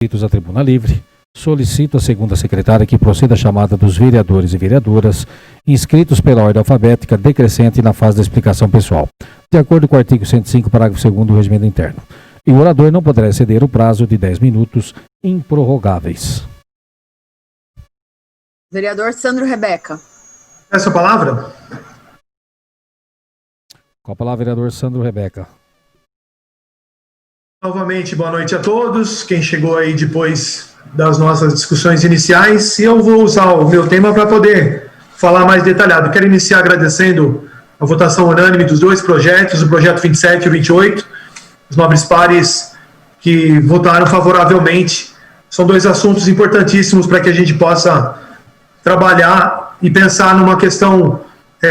inscritos à tribuna livre, solicito à segunda secretária que proceda a chamada dos vereadores e vereadoras inscritos pela ordem alfabética decrescente na fase da explicação pessoal, de acordo com o artigo 105, parágrafo 2º do Regimento Interno. E o orador não poderá exceder o prazo de 10 minutos improrrogáveis. Vereador Sandro Rebeca. Essa palavra? Com a palavra, vereador Sandro Rebeca. Novamente, boa noite a todos. Quem chegou aí depois das nossas discussões iniciais, e eu vou usar o meu tema para poder falar mais detalhado. Quero iniciar agradecendo a votação unânime dos dois projetos, o projeto 27 e o 28, os nobres pares que votaram favoravelmente. São dois assuntos importantíssimos para que a gente possa trabalhar e pensar numa questão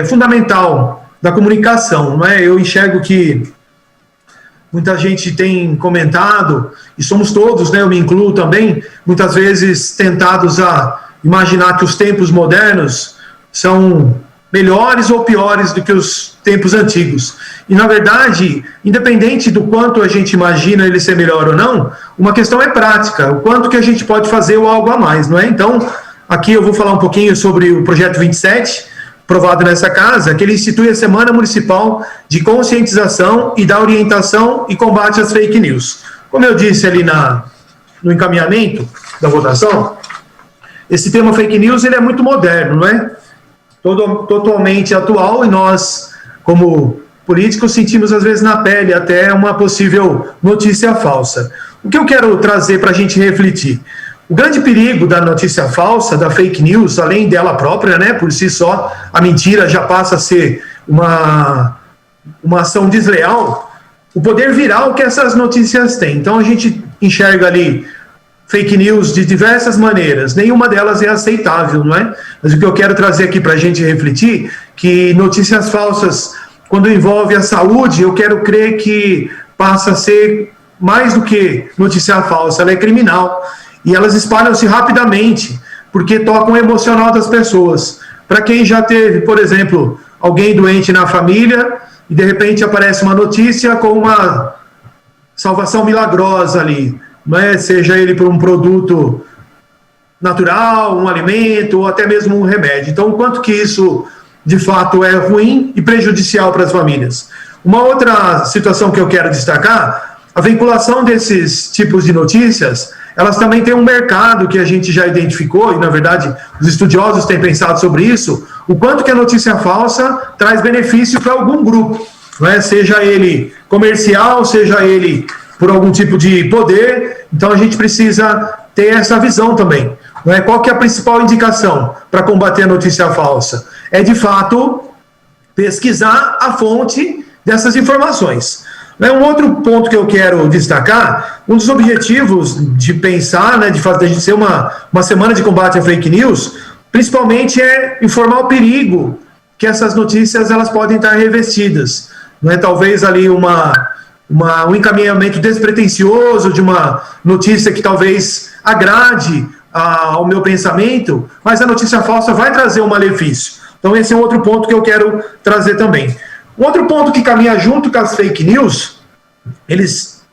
fundamental da comunicação, não é? Eu enxergo que muita gente tem comentado, e somos todos, né, eu me incluo também, muitas vezes tentados a imaginar que os tempos modernos são melhores ou piores do que os tempos antigos. E, na verdade, independente do quanto a gente imagina ele ser melhor ou não, uma questão é prática, o quanto que a gente pode fazer ou algo a mais, não é? Então, aqui eu vou falar um pouquinho sobre o projeto 27, aprovado nessa casa, que ele institui a Semana Municipal de Conscientização e da Orientação e Combate às Fake News. Como eu disse ali no encaminhamento da votação, esse tema fake news ele é muito moderno, não é? Totalmente atual, e nós, como políticos, sentimos às vezes na pele até uma possível notícia falsa. O que eu quero trazer para a gente refletir? O grande perigo da notícia falsa, da fake news, além dela própria, né, por si só, a mentira já passa a ser uma ação desleal, o poder viral que essas notícias têm. Então a gente enxerga ali fake news de diversas maneiras, nenhuma delas é aceitável, não é? Mas o que eu quero trazer aqui para a gente refletir, que notícias falsas, quando envolve a saúde, eu quero crer que passa a ser mais do que notícia falsa, ela é criminal. E elas espalham-se rapidamente, porque tocam o emocional das pessoas. Para quem já teve, por exemplo, alguém doente na família, e de repente aparece uma notícia com uma salvação milagrosa ali, não é? Seja ele por um produto natural, um alimento, ou até mesmo um remédio. Então, o quanto que isso, de fato, é ruim e prejudicial para as famílias. Uma outra situação que eu quero destacar, a vinculação desses tipos de notícias, elas também têm um mercado que a gente já identificou, e na verdade os estudiosos têm pensado sobre isso, o quanto que a notícia falsa traz benefício para algum grupo, não é? Seja ele comercial, seja ele por algum tipo de poder. Então a gente precisa ter essa visão também, não é? Qual que é a principal indicação para combater a notícia falsa? É de fato pesquisar a fonte dessas informações. Um outro ponto que eu quero destacar, um dos objetivos de pensar, né, de gente ser uma semana de combate à fake news, principalmente é informar o perigo que essas notícias elas podem estar revestidas. Não é talvez ali um encaminhamento despretensioso de uma notícia que talvez agrade ao meu pensamento, mas a notícia falsa vai trazer um malefício. Então esse é um outro ponto que eu quero trazer também. Um outro ponto que caminha junto com as fake news, eles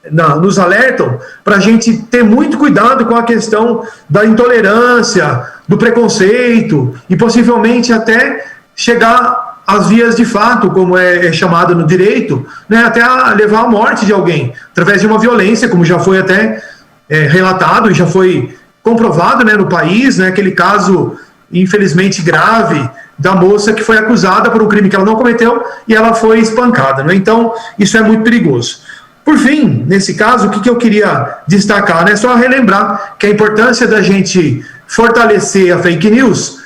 nos alertam para a gente ter muito cuidado com a questão da intolerância, do preconceito e possivelmente até chegar às vias de fato, como é chamado no direito, né, até a levar à morte de alguém, através de uma violência, como já foi até relatado e já foi comprovado, né, no país, né, aquele caso infelizmente grave da moça que foi acusada por um crime que ela não cometeu e ela foi espancada, né? Então, isso é muito perigoso. Por fim, nesse caso, o que eu queria destacar, né? Só relembrar que a importância da gente fortalecer a fake news,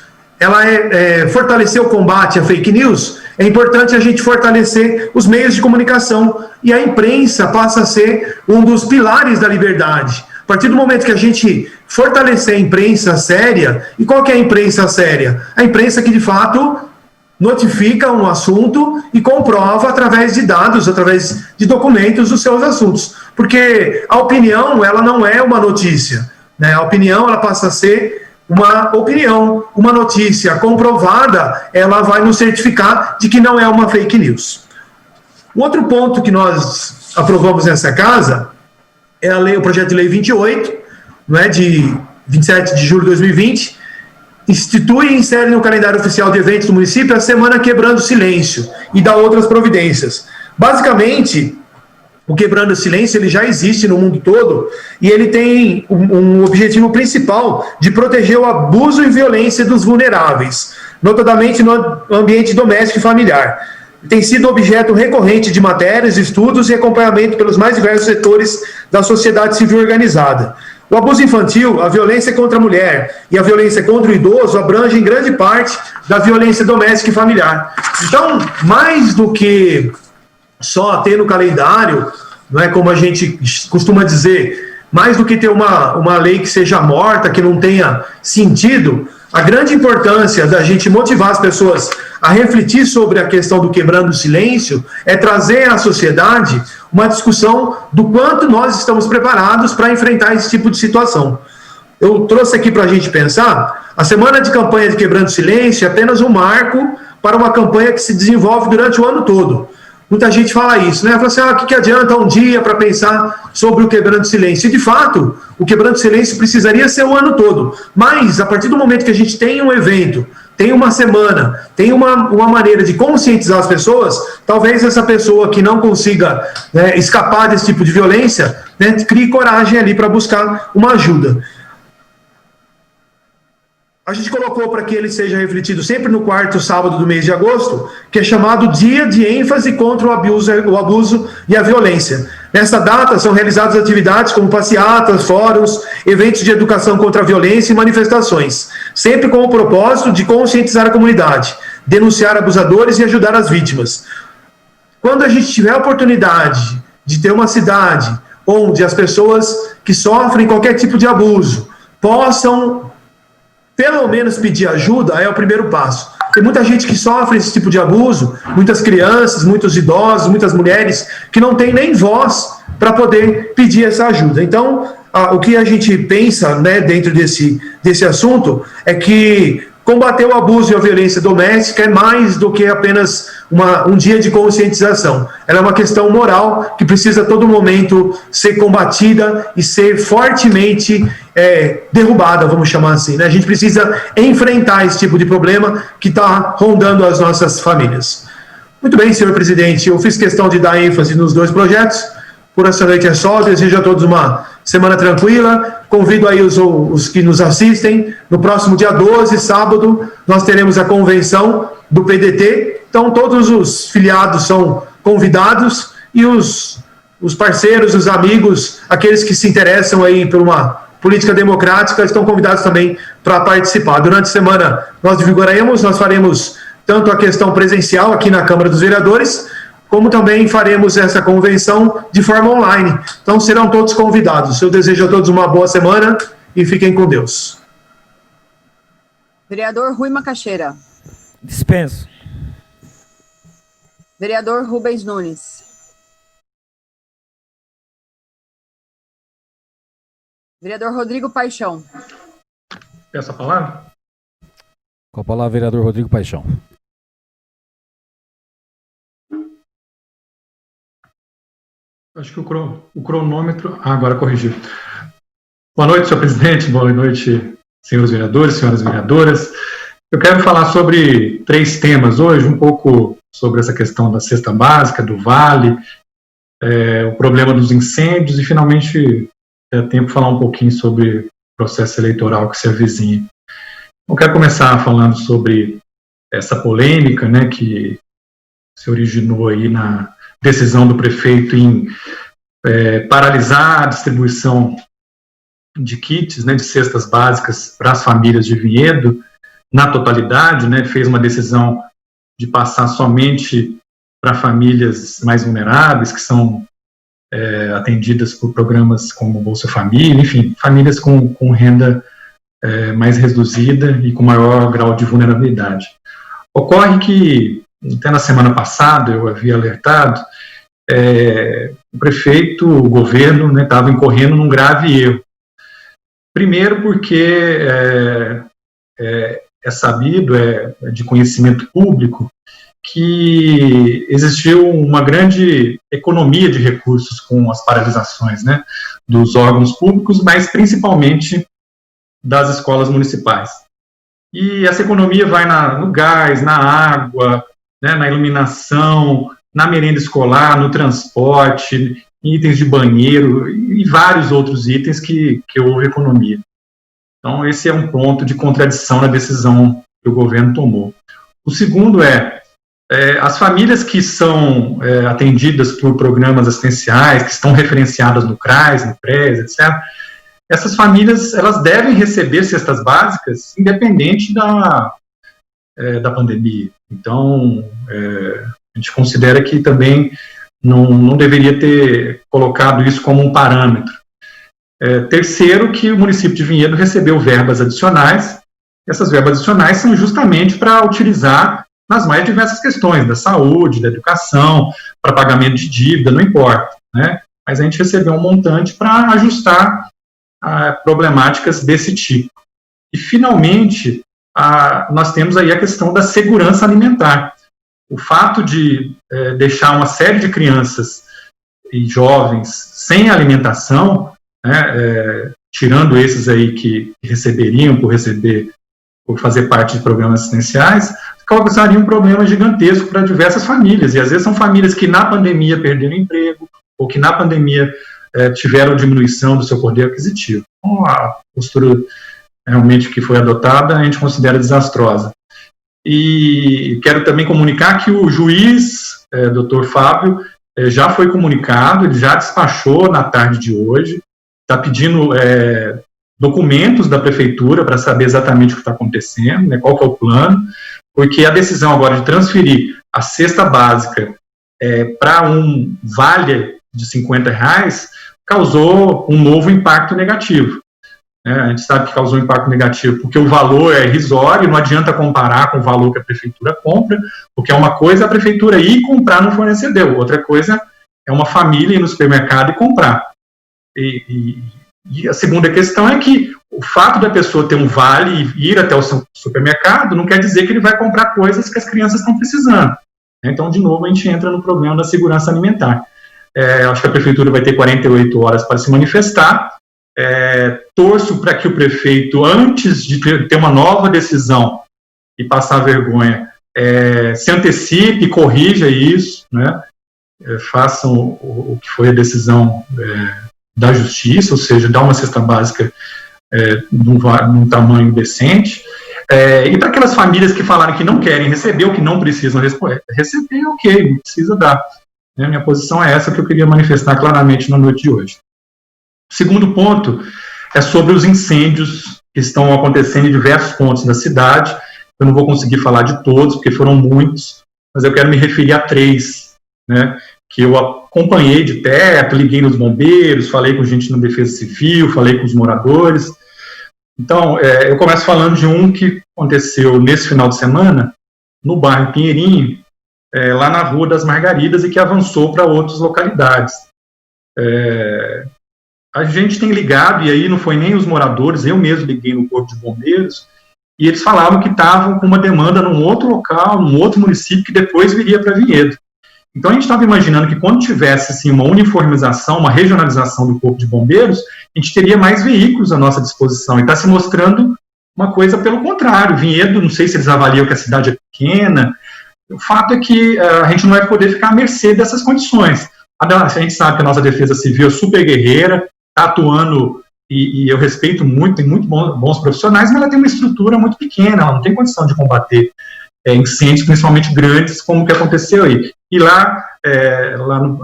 fortalecer o combate à fake news, é importante a gente fortalecer os meios de comunicação, e a imprensa passa a ser um dos pilares da liberdade. A partir do momento que a gente fortalecer a imprensa séria, e qual que é a imprensa séria? A imprensa que, de fato, notifica um assunto e comprova através de dados, através de documentos os seus assuntos. Porque a opinião, ela não é uma notícia, né? A opinião, ela passa a ser uma opinião. Uma notícia comprovada, ela vai nos certificar de que não é uma fake news. Um outro ponto que nós aprovamos nessa casa é o projeto de lei 28, não é, de 27 de julho de 2020, institui e insere no calendário oficial de eventos do município a Semana Quebrando o Silêncio e dá outras providências. Basicamente, o Quebrando o Silêncio ele já existe no mundo todo e ele tem um objetivo principal de proteger o abuso e violência dos vulneráveis, notadamente no ambiente doméstico e familiar. Tem sido objeto recorrente de matérias, estudos e acompanhamento pelos mais diversos setores da sociedade civil organizada. O abuso infantil, a violência contra a mulher e a violência contra o idoso abrangem grande parte da violência doméstica e familiar. Então, mais do que só ter no calendário, não é como a gente costuma dizer, mais do que ter uma lei que seja morta, que não tenha sentido, a grande importância da gente motivar as pessoas a refletir sobre a questão do quebrando o silêncio é trazer à sociedade uma discussão do quanto nós estamos preparados para enfrentar esse tipo de situação. Eu trouxe aqui para a gente pensar, a semana de campanha de Quebrando o Silêncio é apenas um marco para uma campanha que se desenvolve durante o ano todo. Muita gente fala isso, né? Fala assim, o que adianta um dia para pensar sobre o Quebrando o Silêncio? E, de fato, o Quebrando o Silêncio precisaria ser o ano todo. Mas, a partir do momento que a gente tem um evento, tem uma semana, tem uma maneira de conscientizar as pessoas, talvez essa pessoa que não consiga, né, escapar desse tipo de violência, né, crie coragem ali para buscar uma ajuda. A gente colocou para que ele seja refletido sempre no quarto sábado do mês de agosto, que é chamado Dia de ênfase contra o abuso e a violência. Nessa data são realizadas atividades como passeatas, fóruns, eventos de educação contra a violência e manifestações, sempre com o propósito de conscientizar a comunidade, denunciar abusadores e ajudar as vítimas. Quando a gente tiver a oportunidade de ter uma cidade onde as pessoas que sofrem qualquer tipo de abuso possam pelo menos pedir ajuda, é o primeiro passo. Tem muita gente que sofre esse tipo de abuso, muitas crianças, muitos idosos, muitas mulheres, que não têm nem voz para poder pedir essa ajuda. Então, o que a gente pensa, né, dentro desse assunto é que combater o abuso e a violência doméstica é mais do que apenas um dia de conscientização. Ela é uma questão moral que precisa a todo momento ser combatida e ser fortemente derrubada, vamos chamar assim, né? A gente precisa enfrentar esse tipo de problema que está rondando as nossas famílias. Muito bem, senhor presidente, eu fiz questão de dar ênfase nos dois projetos. Por essa noite é só, desejo a todos uma semana tranquila, convido aí os que nos assistem, no próximo dia 12, sábado, nós teremos a convenção do PDT, então todos os filiados são convidados e os parceiros, os amigos, aqueles que se interessam aí por uma política democrática, estão convidados também para participar. Durante a semana nós divulgaremos, nós faremos tanto a questão presencial aqui na Câmara dos Vereadores, como também faremos essa convenção de forma online. Então serão todos convidados. Eu desejo a todos uma boa semana e fiquem com Deus. Vereador Rui Macaxeira. Dispenso. Vereador Rubens Nunes. Vereador Rodrigo Paixão. Peço a palavra? Com a palavra, vereador Rodrigo Paixão. Acho que o cronômetro... agora corrigiu. Boa noite, senhor presidente. Boa noite, senhores vereadores, senhoras vereadoras. Eu quero falar sobre 3 temas hoje, um pouco sobre essa questão da cesta básica, do vale, o problema dos incêndios e, finalmente, ter tempo de falar um pouquinho sobre o processo eleitoral que se avizinha. Eu quero começar falando sobre essa polêmica, né, que se originou aí na decisão do prefeito em paralisar a distribuição de kits, né, de cestas básicas para as famílias de Vinhedo, na totalidade, né, fez uma decisão de passar somente para famílias mais vulneráveis, que são atendidas por programas como Bolsa Família, enfim, famílias com renda mais reduzida e com maior grau de vulnerabilidade. Ocorre que, até na semana passada, eu havia alertado, o prefeito, o governo, estava incorrendo num grave erro. Primeiro porque é sabido, é de conhecimento público, que existiu uma grande economia de recursos com as paralisações, né? dos órgãos públicos, mas principalmente das escolas municipais. E essa economia vai no gás, na água, né, na iluminação, na merenda escolar, no transporte, itens de banheiro e vários outros itens que houve economia. Então, esse é um ponto de contradição na decisão que o governo tomou. O segundo as famílias que são atendidas por programas assistenciais, que estão referenciadas no CRAS, no PRES, etc., essas famílias elas devem receber cestas básicas independente da pandemia. Então, a gente considera que também não deveria ter colocado isso como um parâmetro. Terceiro, que o município de Vinhedo recebeu verbas adicionais. Essas verbas adicionais são justamente para utilizar nas mais diversas questões, da saúde, da educação, para pagamento de dívida, não importa, né? Mas a gente recebeu um montante para ajustar problemáticas desse tipo. E, finalmente, nós temos aí a questão da segurança alimentar. O fato de deixar uma série de crianças e jovens sem alimentação, né, tirando esses aí que receberiam por fazer parte de programas assistenciais, causaria um problema gigantesco para diversas famílias, e às vezes são famílias que na pandemia perderam emprego, ou que na pandemia tiveram diminuição do seu poder aquisitivo. Então, a postura realmente que foi adotada, a gente considera desastrosa. E quero também comunicar que o juiz, Dr. Fábio, já foi comunicado, ele já despachou na tarde de hoje, está pedindo documentos da prefeitura para saber exatamente o que está acontecendo, né, qual que é o plano, porque a decisão agora de transferir a cesta básica para um vale de R$50 causou um novo impacto negativo. A gente sabe que causou um impacto negativo porque o valor é irrisório, não adianta comparar com o valor que a prefeitura compra, porque uma coisa é a prefeitura ir comprar no fornecedor, outra coisa é uma família ir no supermercado e comprar. E a segunda questão é que o fato da pessoa ter um vale e ir até o supermercado não quer dizer que ele vai comprar coisas que as crianças estão precisando. Então, de novo, a gente entra no problema da segurança alimentar. Acho que a prefeitura vai ter 48 horas para se manifestar. Torço para que o prefeito, antes de ter uma nova decisão e passar vergonha, se antecipe, corrija isso, né? Façam o que foi a decisão da justiça, ou seja, dar uma cesta básica num tamanho decente, e para aquelas famílias que falaram que não querem receber ou que não precisam receber, ok, não precisa dar. Minha posição é essa que eu queria manifestar claramente na noite de hoje. O segundo ponto é sobre os incêndios que estão acontecendo em diversos pontos da cidade. Eu não vou conseguir falar de todos, porque foram muitos, mas eu quero me referir a 3, né, que eu acompanhei de perto, liguei nos bombeiros, falei com gente na Defesa Civil, falei com os moradores. Então, eu começo falando de um que aconteceu nesse final de semana, no bairro Pinheirinho, lá na Rua das Margaridas, e que avançou para outras localidades. A gente tem ligado, e aí não foi nem os moradores, eu mesmo liguei no Corpo de Bombeiros, e eles falavam que estavam com uma demanda num outro local, num outro município, que depois viria para Vinhedo. Então a gente estava imaginando que quando tivesse assim, uma uniformização, uma regionalização do Corpo de Bombeiros, a gente teria mais veículos à nossa disposição, e está se mostrando uma coisa pelo contrário. Vinhedo, não sei se eles avaliam que a cidade é pequena, o fato é que a gente não vai poder ficar à mercê dessas condições. A gente sabe que a nossa Defesa Civil é super guerreira, está atuando, e eu respeito muito, tem muito bons profissionais, mas ela tem uma estrutura muito pequena, ela não tem condição de combater incêndios, principalmente grandes, como o que aconteceu aí. E lá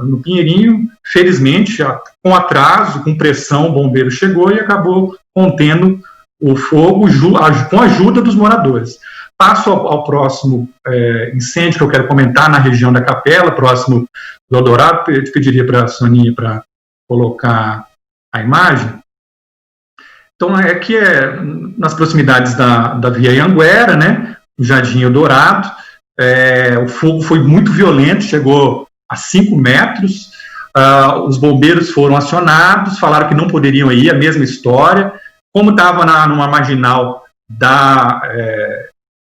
no Pinheirinho, felizmente, com atraso, com pressão, o bombeiro chegou e acabou contendo o fogo com a ajuda dos moradores. Passo ao próximo incêndio que eu quero comentar na região da Capela, próximo do Eldorado. Eu pediria para a Soninha para colocar a imagem. Então, aqui nas proximidades da Via Anguera, né, no Jardim Eldorado. O fogo foi muito violento, chegou a 5 metros. Os bombeiros foram acionados, falaram que não poderiam ir, a mesma história. Como estava numa marginal da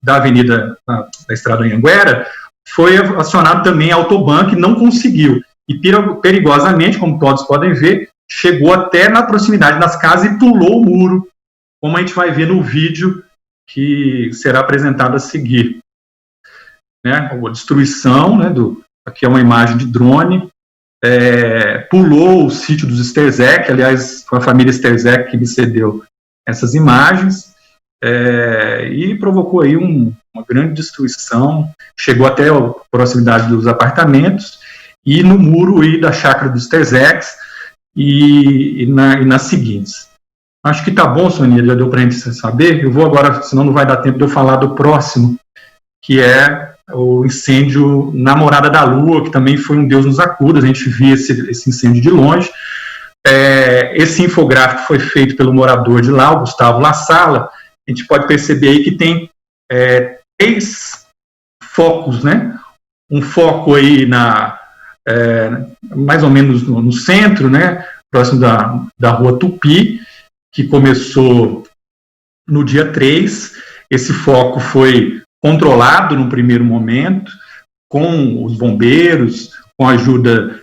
avenida, da Estrada Anhanguera, foi acionado também a Autoban, que não conseguiu. E perigosamente, como todos podem ver, chegou até na proximidade das casas e pulou o muro, como a gente vai ver no vídeo que será apresentado a seguir. Né? A destruição, né, aqui é uma imagem de drone, pulou o sítio dos Sterzec, aliás, foi a família Sterzec que me cedeu essas imagens, e provocou aí uma grande destruição, chegou até a proximidade dos apartamentos, e no muro aí da chácara dos Sterzec, e nas seguintes. Acho que tá bom, Sonia, já deu para a gente saber. Eu vou agora, senão não vai dar tempo de eu falar do próximo, que é o incêndio na Morada da Lua, que também foi um Deus nos acuda. A gente viu esse incêndio de longe. Esse infográfico foi feito pelo morador de lá, o Gustavo La Sala. A gente pode perceber aí que tem 3 focos, né? Um foco aí mais ou menos no centro, né? Próximo da Rua Tupi, que começou no dia 3. Esse foco foi controlado no primeiro momento, com os bombeiros, com a ajuda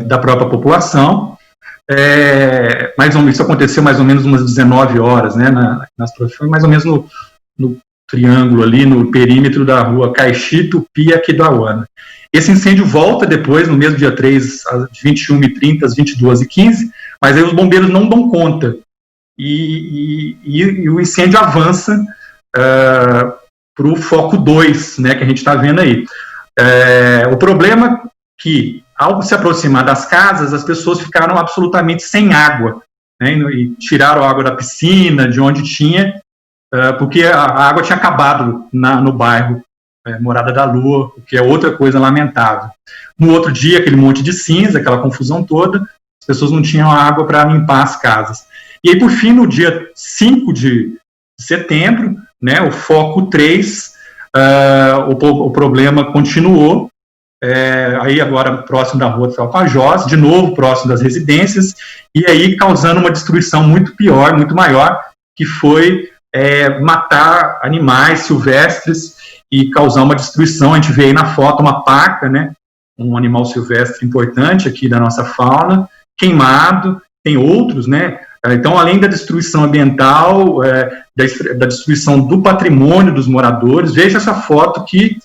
da própria população. Isso aconteceu mais ou menos umas 19 horas, né, foi mais ou menos no triângulo ali, no perímetro da rua Caixi, Tupi e Aquidauana. Esse incêndio volta depois, no mesmo dia 3, às 21h30, às 22h15, mas aí os bombeiros não dão conta. E o incêndio avança para o foco 2, né, que a gente está vendo aí. O problema é que, ao se aproximar das casas, as pessoas ficaram absolutamente sem água, né, e tiraram a água da piscina, de onde tinha, porque a água tinha acabado no bairro Morada da Lua, o que é outra coisa lamentável. No outro dia, aquele monte de cinza, aquela confusão toda, as pessoas não tinham água para limpar as casas. E aí, por fim, no dia 5 de setembro, né, o foco 3, o problema continuou, aí agora próximo da rua Tapajós, de novo próximo das residências, e aí causando uma destruição muito pior, muito maior, que foi matar animais silvestres e causar uma destruição. A gente vê aí na foto uma paca, né, um animal silvestre importante aqui da nossa fauna, queimado. Tem outros, né? Então, além da destruição ambiental, da destruição do patrimônio dos moradores, veja essa foto que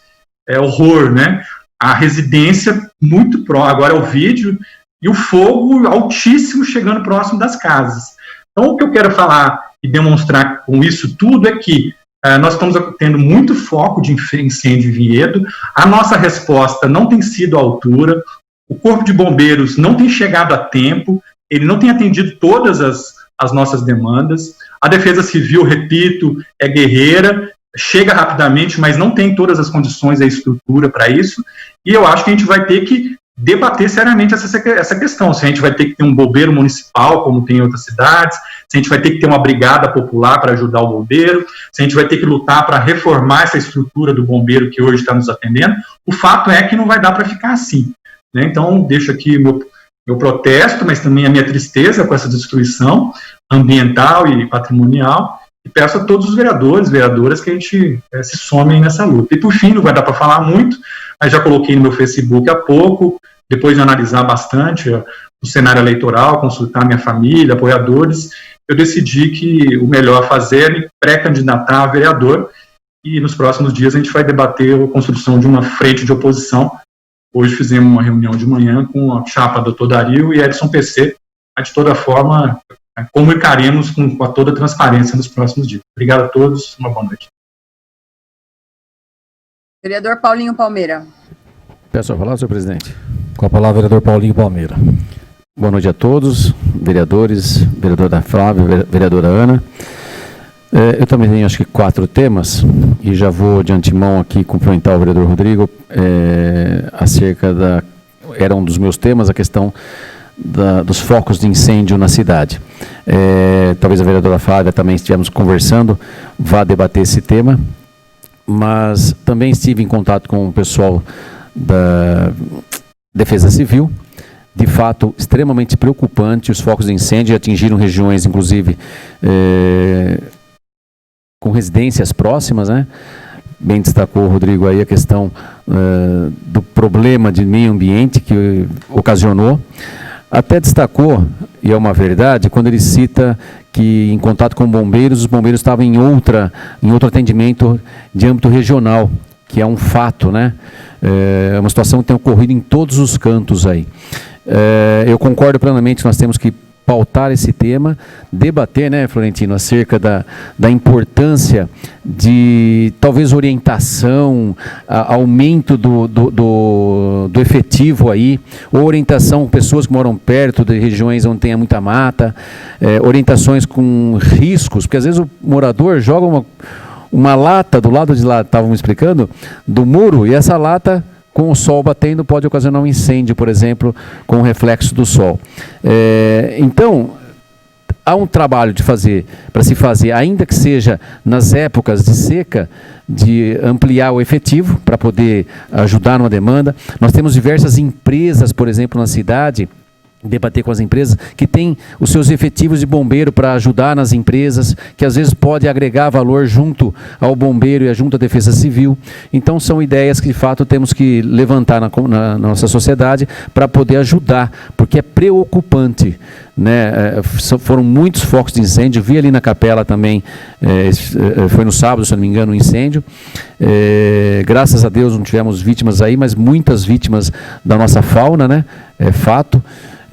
é horror, né? A residência muito próxima, agora é o vídeo, e o fogo altíssimo chegando próximo das casas. Então, o que eu quero falar e demonstrar com isso tudo é que nós estamos tendo muito foco de incêndio em Vinhedo, a nossa resposta não tem sido à altura, o Corpo de Bombeiros não tem chegado a tempo, ele não tem atendido todas as nossas demandas, a Defesa Civil, repito, é guerreira, chega rapidamente, mas não tem todas as condições e a estrutura para isso, e eu acho que a gente vai ter que debater seriamente essa questão, se a gente vai ter que ter um bombeiro municipal, como tem em outras cidades, se a gente vai ter que ter uma brigada popular para ajudar o bombeiro, se a gente vai ter que lutar para reformar essa estrutura do bombeiro que hoje está nos atendendo. O fato é que não vai dar para ficar assim, né? Então, deixo aqui meu protesto, mas também a minha tristeza com essa destruição ambiental e patrimonial, e peço a todos os vereadoras que a gente se somem nessa luta. E por fim, não vai dar para falar muito, mas já coloquei no meu Facebook há pouco, depois de analisar bastante o cenário eleitoral, consultar minha família, apoiadores, eu decidi que o melhor a fazer é me pré-candidatar a vereador, e nos próximos dias a gente vai debater a construção de uma frente de oposição. Hoje fizemos uma reunião de manhã com a chapa Dr. Dario e Edson PC, mas de toda forma comunicaremos com toda a transparência nos próximos dias. Obrigado a todos, uma boa noite. Vereador Paulinho Palmeira. Peço a palavra, senhor presidente. Com a palavra, vereador Paulinho Palmeira. Boa noite a todos, vereadores, vereadora Flávia, vereadora Ana. Eu também tenho, acho que, 4 temas, e já vou de antemão aqui cumprimentar o vereador Rodrigo acerca era um dos meus temas, a questão dos focos de incêndio na cidade. Talvez a vereadora Flávia também estivemos conversando, vá debater esse tema, mas também estive em contato com o pessoal da Defesa Civil. De fato, extremamente preocupante, os focos de incêndio atingiram regiões, inclusive, com residências próximas, né? Bem destacou o Rodrigo aí a questão do problema de meio ambiente que ocasionou. até destacou, e é uma verdade, quando ele cita que em contato com bombeiros, os bombeiros estavam em outro atendimento de âmbito regional, que é um fato, né? É uma situação que tem ocorrido em todos os cantos aí. Eu concordo plenamente que nós temos que pautar esse tema, debater, né, Florentino, acerca da importância de talvez orientação, aumento do efetivo aí, ou orientação com pessoas que moram perto de regiões onde tenha muita mata, orientações com riscos, porque às vezes o morador joga uma lata do lado de lá, estavam explicando, do muro, e essa lata, com o sol batendo, pode ocasionar um incêndio, por exemplo, com o reflexo do sol. Então, há um trabalho para se fazer, ainda que seja nas épocas de seca, de ampliar o efetivo, para poder ajudar numa demanda. Nós temos diversas empresas, por exemplo, na cidade, debater com as empresas, que têm os seus efetivos de bombeiro para ajudar nas empresas, que às vezes pode agregar valor junto ao bombeiro e junto à defesa civil. Então são ideias que de fato temos que levantar na nossa sociedade para poder ajudar, porque é preocupante, né? Foram muitos focos de incêndio, vi ali na capela também, foi no sábado, se não me engano, um incêndio. Graças a Deus não tivemos vítimas aí, mas muitas vítimas da nossa fauna, né? É fato.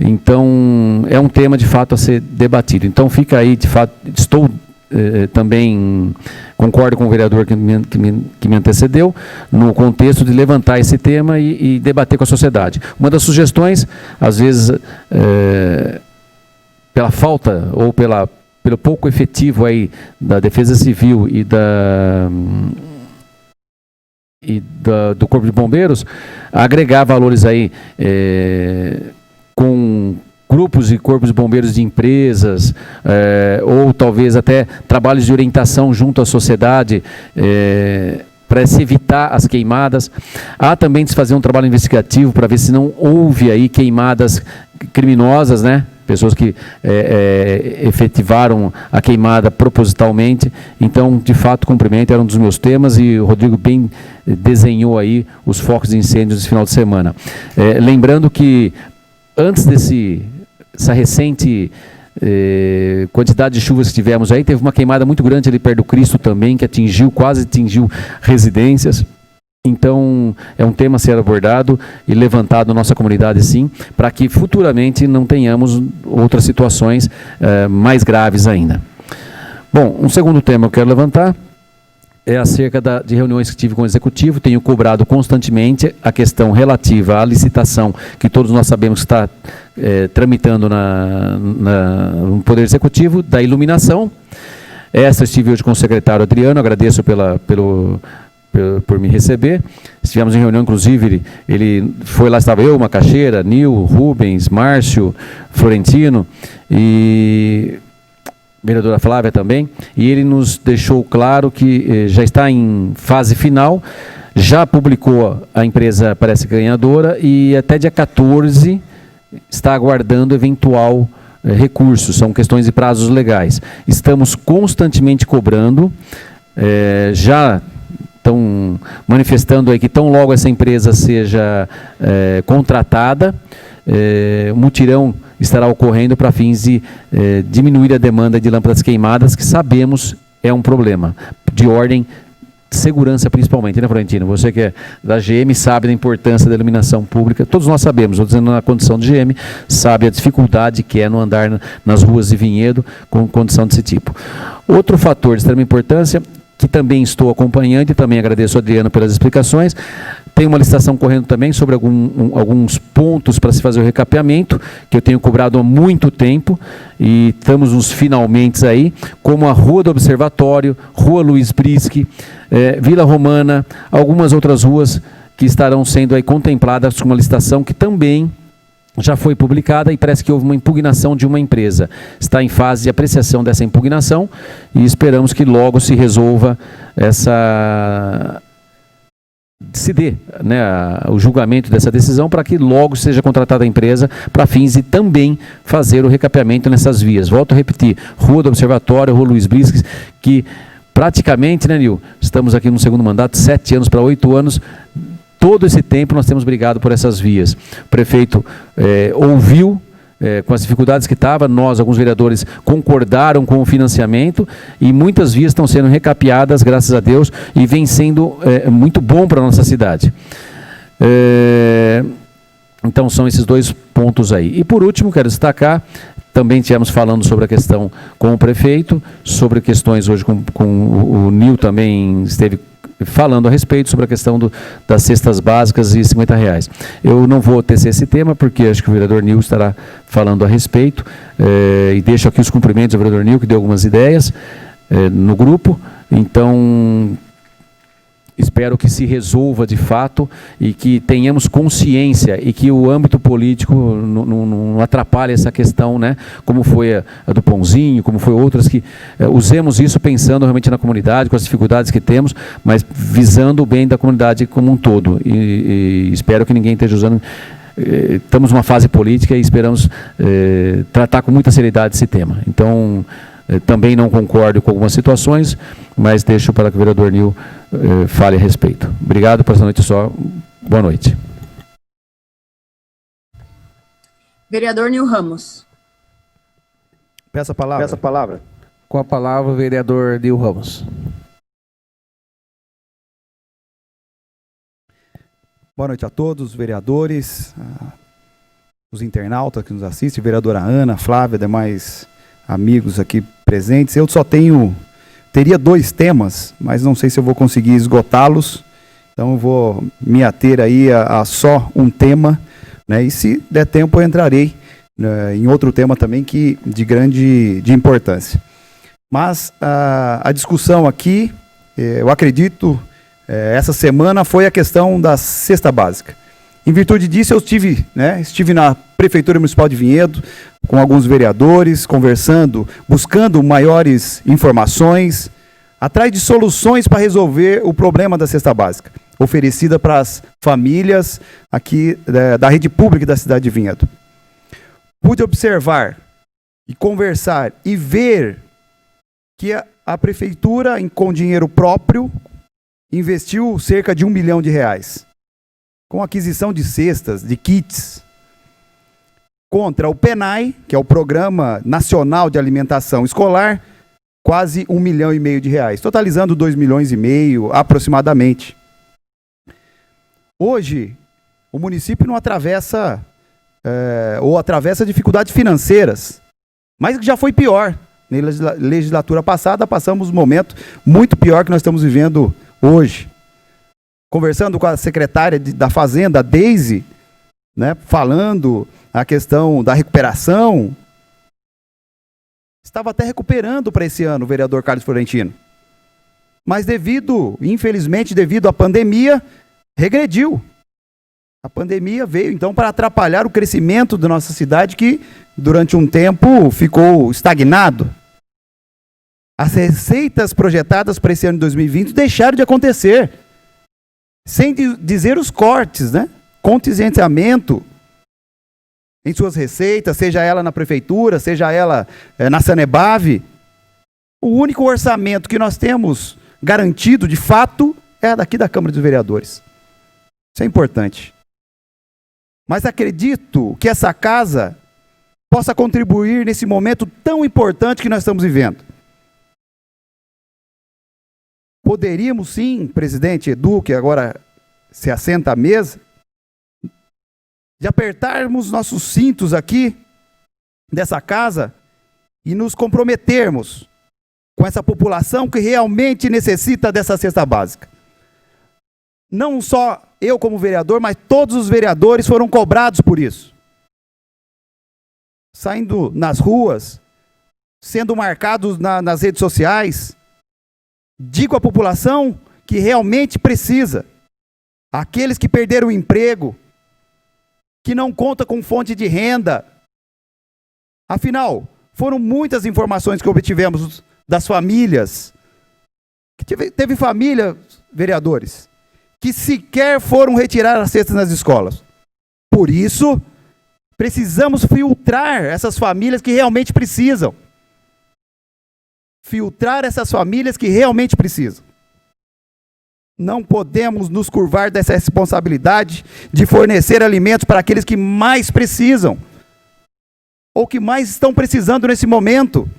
Então, é um tema, de fato, a ser debatido. Então, fica aí, de fato, estou também, concordo com o vereador que me antecedeu, no contexto de levantar esse tema e debater com a sociedade. Uma das sugestões, às vezes, pela falta ou pelo pouco efetivo aí da Defesa Civil do Corpo de Bombeiros, agregar valores aí com grupos e corpos de bombeiros de empresas, ou talvez até trabalhos de orientação junto à sociedade, para se evitar as queimadas. Há também de se fazer um trabalho investigativo para ver se não houve aí queimadas criminosas, né? Pessoas que efetivaram a queimada propositalmente. Então, de fato, cumprimento, era um dos meus temas, e o Rodrigo bem desenhou aí os focos de incêndios desse final de semana. Lembrando que antes essa recente quantidade de chuvas que tivemos aí, teve uma queimada muito grande ali perto do Cristo também, que quase atingiu residências. Então, é um tema a ser abordado e levantado na nossa comunidade, sim, para que futuramente não tenhamos outras situações mais graves ainda. Bom, um segundo tema que eu quero levantar é acerca de reuniões que tive com o Executivo. Tenho cobrado constantemente a questão relativa à licitação, que todos nós sabemos que está tramitando no Poder Executivo, da iluminação. Estive hoje com o secretário Adriano, agradeço por me receber. Estivemos em reunião, inclusive, ele foi lá, estava eu, Macaxeira, Nil, Rubens, Márcio, Florentino e vereadora Flávia também, e ele nos deixou claro que já está em fase final, já publicou a empresa, parece ganhadora, e até dia 14 está aguardando eventual recurso. São questões de prazos legais. Estamos constantemente cobrando, já estão manifestando aí que tão logo essa empresa seja contratada, o mutirão estará ocorrendo para fins de diminuir a demanda de lâmpadas queimadas, que sabemos é um problema, de ordem de segurança principalmente, né, Florentino? Você que é da GM sabe da importância da iluminação pública, todos nós sabemos, estou dizendo na condição de GM, sabe a dificuldade que é no andar nas ruas de Vinhedo com condição desse tipo. Outro fator de extrema importância, que também estou acompanhando, e também agradeço ao Adriano pelas explicações. Tem uma licitação correndo também sobre alguns pontos para se fazer o recapeamento, que eu tenho cobrado há muito tempo, e estamos nos finalmente aí, como a Rua do Observatório, Rua Luiz Brisque, Vila Romana, algumas outras ruas que estarão sendo aí contempladas com uma licitação que também já foi publicada, e parece que houve uma impugnação de uma empresa. Está em fase de apreciação dessa impugnação e esperamos que logo se resolva se dê, né, o julgamento dessa decisão, para que logo seja contratada a empresa para fins de também fazer o recapeamento nessas vias. Volto a repetir, Rua do Observatório, Rua Luiz Brisques, que praticamente, né, Nil, estamos aqui no segundo mandato, 7 anos para 8 anos, todo esse tempo nós temos brigado por essas vias. O prefeito ouviu, com as dificuldades que estava, nós, alguns vereadores, concordaram com o financiamento e muitas vias estão sendo recapeadas, graças a Deus, e vem sendo muito bom para a nossa cidade. Então, são esses 2 pontos aí. E, por último, quero destacar, também tivemos falando sobre a questão com o prefeito, sobre questões hoje com o Nil também esteve falando a respeito sobre a questão das cestas básicas e R$50. Eu não vou tecer esse tema, porque acho que o vereador Nil estará falando a respeito, e deixo aqui os cumprimentos ao vereador Nil, que deu algumas ideias no grupo. Então, espero que se resolva de fato e que tenhamos consciência e que o âmbito político não atrapalhe essa questão, né? Como foi a do Pãozinho, como foi outras, que usemos isso pensando realmente na comunidade, com as dificuldades que temos, mas visando o bem da comunidade como um todo. E espero que ninguém esteja usando. Estamos numa fase política e esperamos tratar com muita seriedade esse tema. Então, também não concordo com algumas situações, mas deixo para que o vereador Nil fale a respeito. Obrigado por essa noite só. Boa noite. Vereador Nil Ramos. Peço a palavra. Com a palavra, o vereador Nil Ramos. Boa noite a todos, os vereadores, os internautas que nos assistem, vereadora Ana, Flávia, demais amigos aqui presentes. Eu só teria 2 temas, mas não sei se eu vou conseguir esgotá-los, então eu vou me ater aí a só um tema, né? E se der tempo eu entrarei em outro tema também de grande importância. Mas a discussão aqui, eu acredito, essa semana foi a questão da cesta básica. Em virtude disso, eu estive na Prefeitura Municipal de Vinhedo, com alguns vereadores, conversando, buscando maiores informações, atrás de soluções para resolver o problema da cesta básica, oferecida para as famílias aqui da rede pública da cidade de Vinhedo. Pude observar e conversar e ver que a Prefeitura, com dinheiro próprio, investiu cerca de R$1 milhão, com aquisição de cestas, de kits, contra o PENAI, que é o Programa Nacional de Alimentação Escolar, quase R$1,5 milhão, totalizando R$2,5 milhões aproximadamente. Hoje, o município não atravessa, ou atravessa dificuldades financeiras, mas que já foi pior. Na legislatura passada, passamos um momento muito pior que nós estamos vivendo hoje. Conversando com a secretária da Fazenda, a Deise, né, falando a questão da recuperação, estava até recuperando para esse ano o vereador Carlos Florentino. Mas infelizmente, devido à pandemia, regrediu. A pandemia veio, então, para atrapalhar o crescimento da nossa cidade, que, durante um tempo, ficou estagnado. As receitas projetadas para esse ano de 2020 deixaram de acontecer. Sem dizer os cortes, né? Contingenciamento em suas receitas, seja ela na prefeitura, seja ela na Sanebave. O único orçamento que nós temos garantido, de fato, é daqui da Câmara dos Vereadores. Isso é importante. Mas acredito que essa casa possa contribuir nesse momento tão importante que nós estamos vivendo. Poderíamos sim, presidente Edu, que agora se assenta à mesa, de apertarmos nossos cintos aqui dessa casa e nos comprometermos com essa população que realmente necessita dessa cesta básica. Não só eu como vereador, mas todos os vereadores foram cobrados por isso. Saindo nas ruas, sendo marcados nas redes sociais, digo à população que realmente precisa. Aqueles que perderam o emprego, que não conta com fonte de renda. Afinal, foram muitas informações que obtivemos das famílias. Teve família, vereadores, que sequer foram retirar as cestas nas escolas. Por isso, precisamos filtrar essas famílias que realmente precisam. Filtrar essas famílias que realmente precisam. Não podemos nos curvar dessa responsabilidade de fornecer alimentos para aqueles que mais precisam. ou que mais estão precisando nesse momento.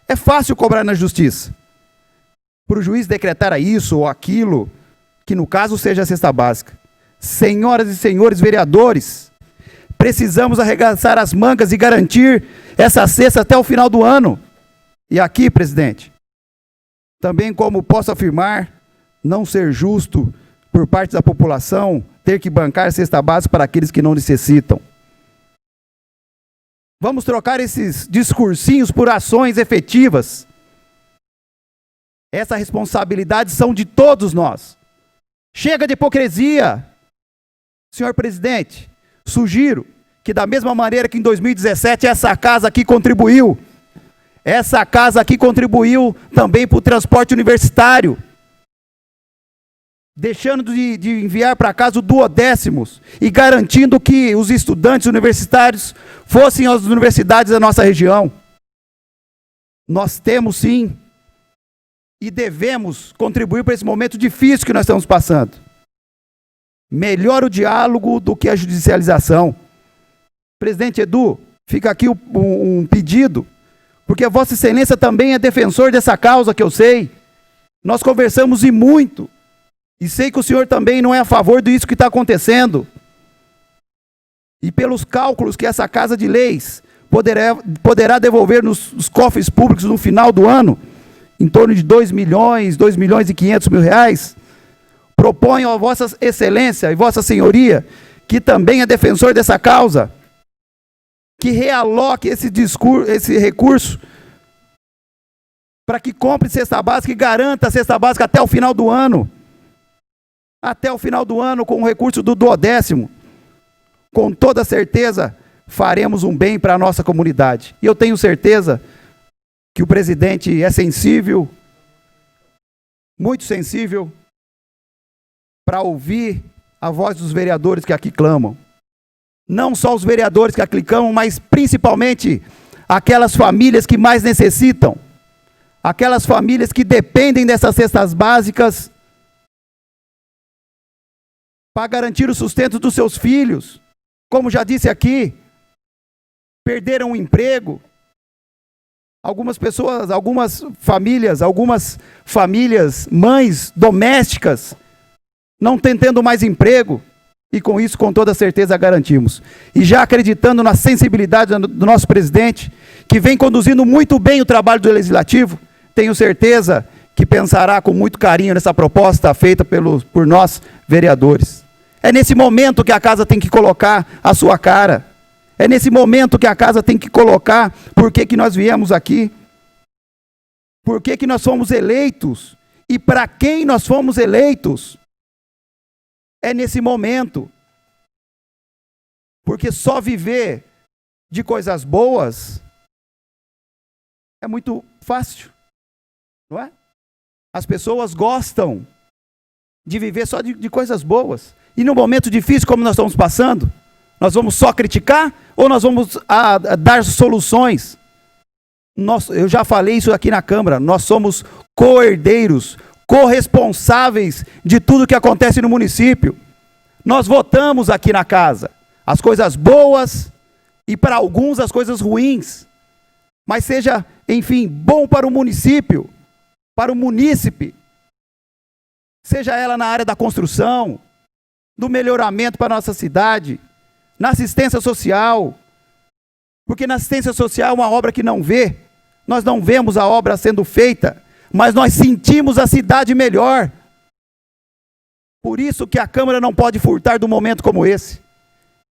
É fácil cobrar na justiça. Para o juiz decretar isso ou aquilo, que no caso seja a cesta básica. Senhoras e senhores vereadores, precisamos arregaçar as mangas e garantir essa cesta até o final do ano. E aqui, presidente, também como posso afirmar, não ser justo por parte da população ter que bancar a cesta básica para aqueles que não necessitam. Vamos trocar esses discursinhos por ações efetivas. Essa responsabilidade são de todos nós. Chega de hipocrisia. Senhor presidente, sugiro que da mesma maneira que em 2017 essa casa aqui contribuiu também para o transporte universitário, deixando de enviar para casa o duodécimos e garantindo que os estudantes universitários fossem às universidades da nossa região. Nós temos sim e devemos contribuir para esse momento difícil que nós estamos passando. Melhor o diálogo do que a judicialização. Presidente Edu, fica aqui um pedido, porque a Vossa Excelência também é defensor dessa causa que eu sei. Nós conversamos e muito. E sei que o senhor também não é a favor disso que está acontecendo. E pelos cálculos que essa Casa de Leis poderá devolver nos cofres públicos no final do ano, em torno de 2 milhões e 500 mil reais, proponho a Vossa Excelência e Vossa Senhoria, que também é defensor dessa causa, que realoque esse recurso para que compre cesta básica e garanta a cesta básica até o final do ano. Até o final do ano, com o recurso do duodécimo. Com toda certeza, faremos um bem para a nossa comunidade. E eu tenho certeza que o presidente é sensível, muito sensível, para ouvir a voz dos vereadores que aqui clamam. Não só os vereadores que aqui clamam, mas principalmente aquelas famílias que mais necessitam. Aquelas famílias que dependem dessas cestas básicas para garantir o sustento dos seus filhos. Como já disse aqui, perderam o emprego. Algumas pessoas, algumas famílias, mães domésticas, não tendo mais emprego. E com isso, com toda certeza, garantimos. E já acreditando na sensibilidade do nosso presidente, que vem conduzindo muito bem o trabalho do Legislativo, tenho certeza que pensará com muito carinho nessa proposta feita por nós, vereadores. É nesse momento que a casa tem que colocar a sua cara. É nesse momento que a casa tem que colocar por que nós viemos aqui. Por que nós fomos eleitos. E para quem nós fomos eleitos. É nesse momento. Porque só viver de coisas boas é muito fácil. Não é? As pessoas gostam de viver só de coisas boas. E no momento difícil como nós estamos passando, nós vamos só criticar ou nós vamos dar soluções? Eu já falei isso aqui na Câmara, nós somos co-herdeiros, corresponsáveis de tudo que acontece no município. Nós votamos aqui na casa as coisas boas e para alguns as coisas ruins. Mas seja, enfim, bom para o município, para o munícipe. Seja ela na área da construção, do melhoramento para a nossa cidade, na assistência social. Porque na assistência social é uma obra que não vê. Nós não vemos a obra sendo feita, mas nós sentimos a cidade melhor. Por isso que a Câmara não pode furtar de um momento como esse.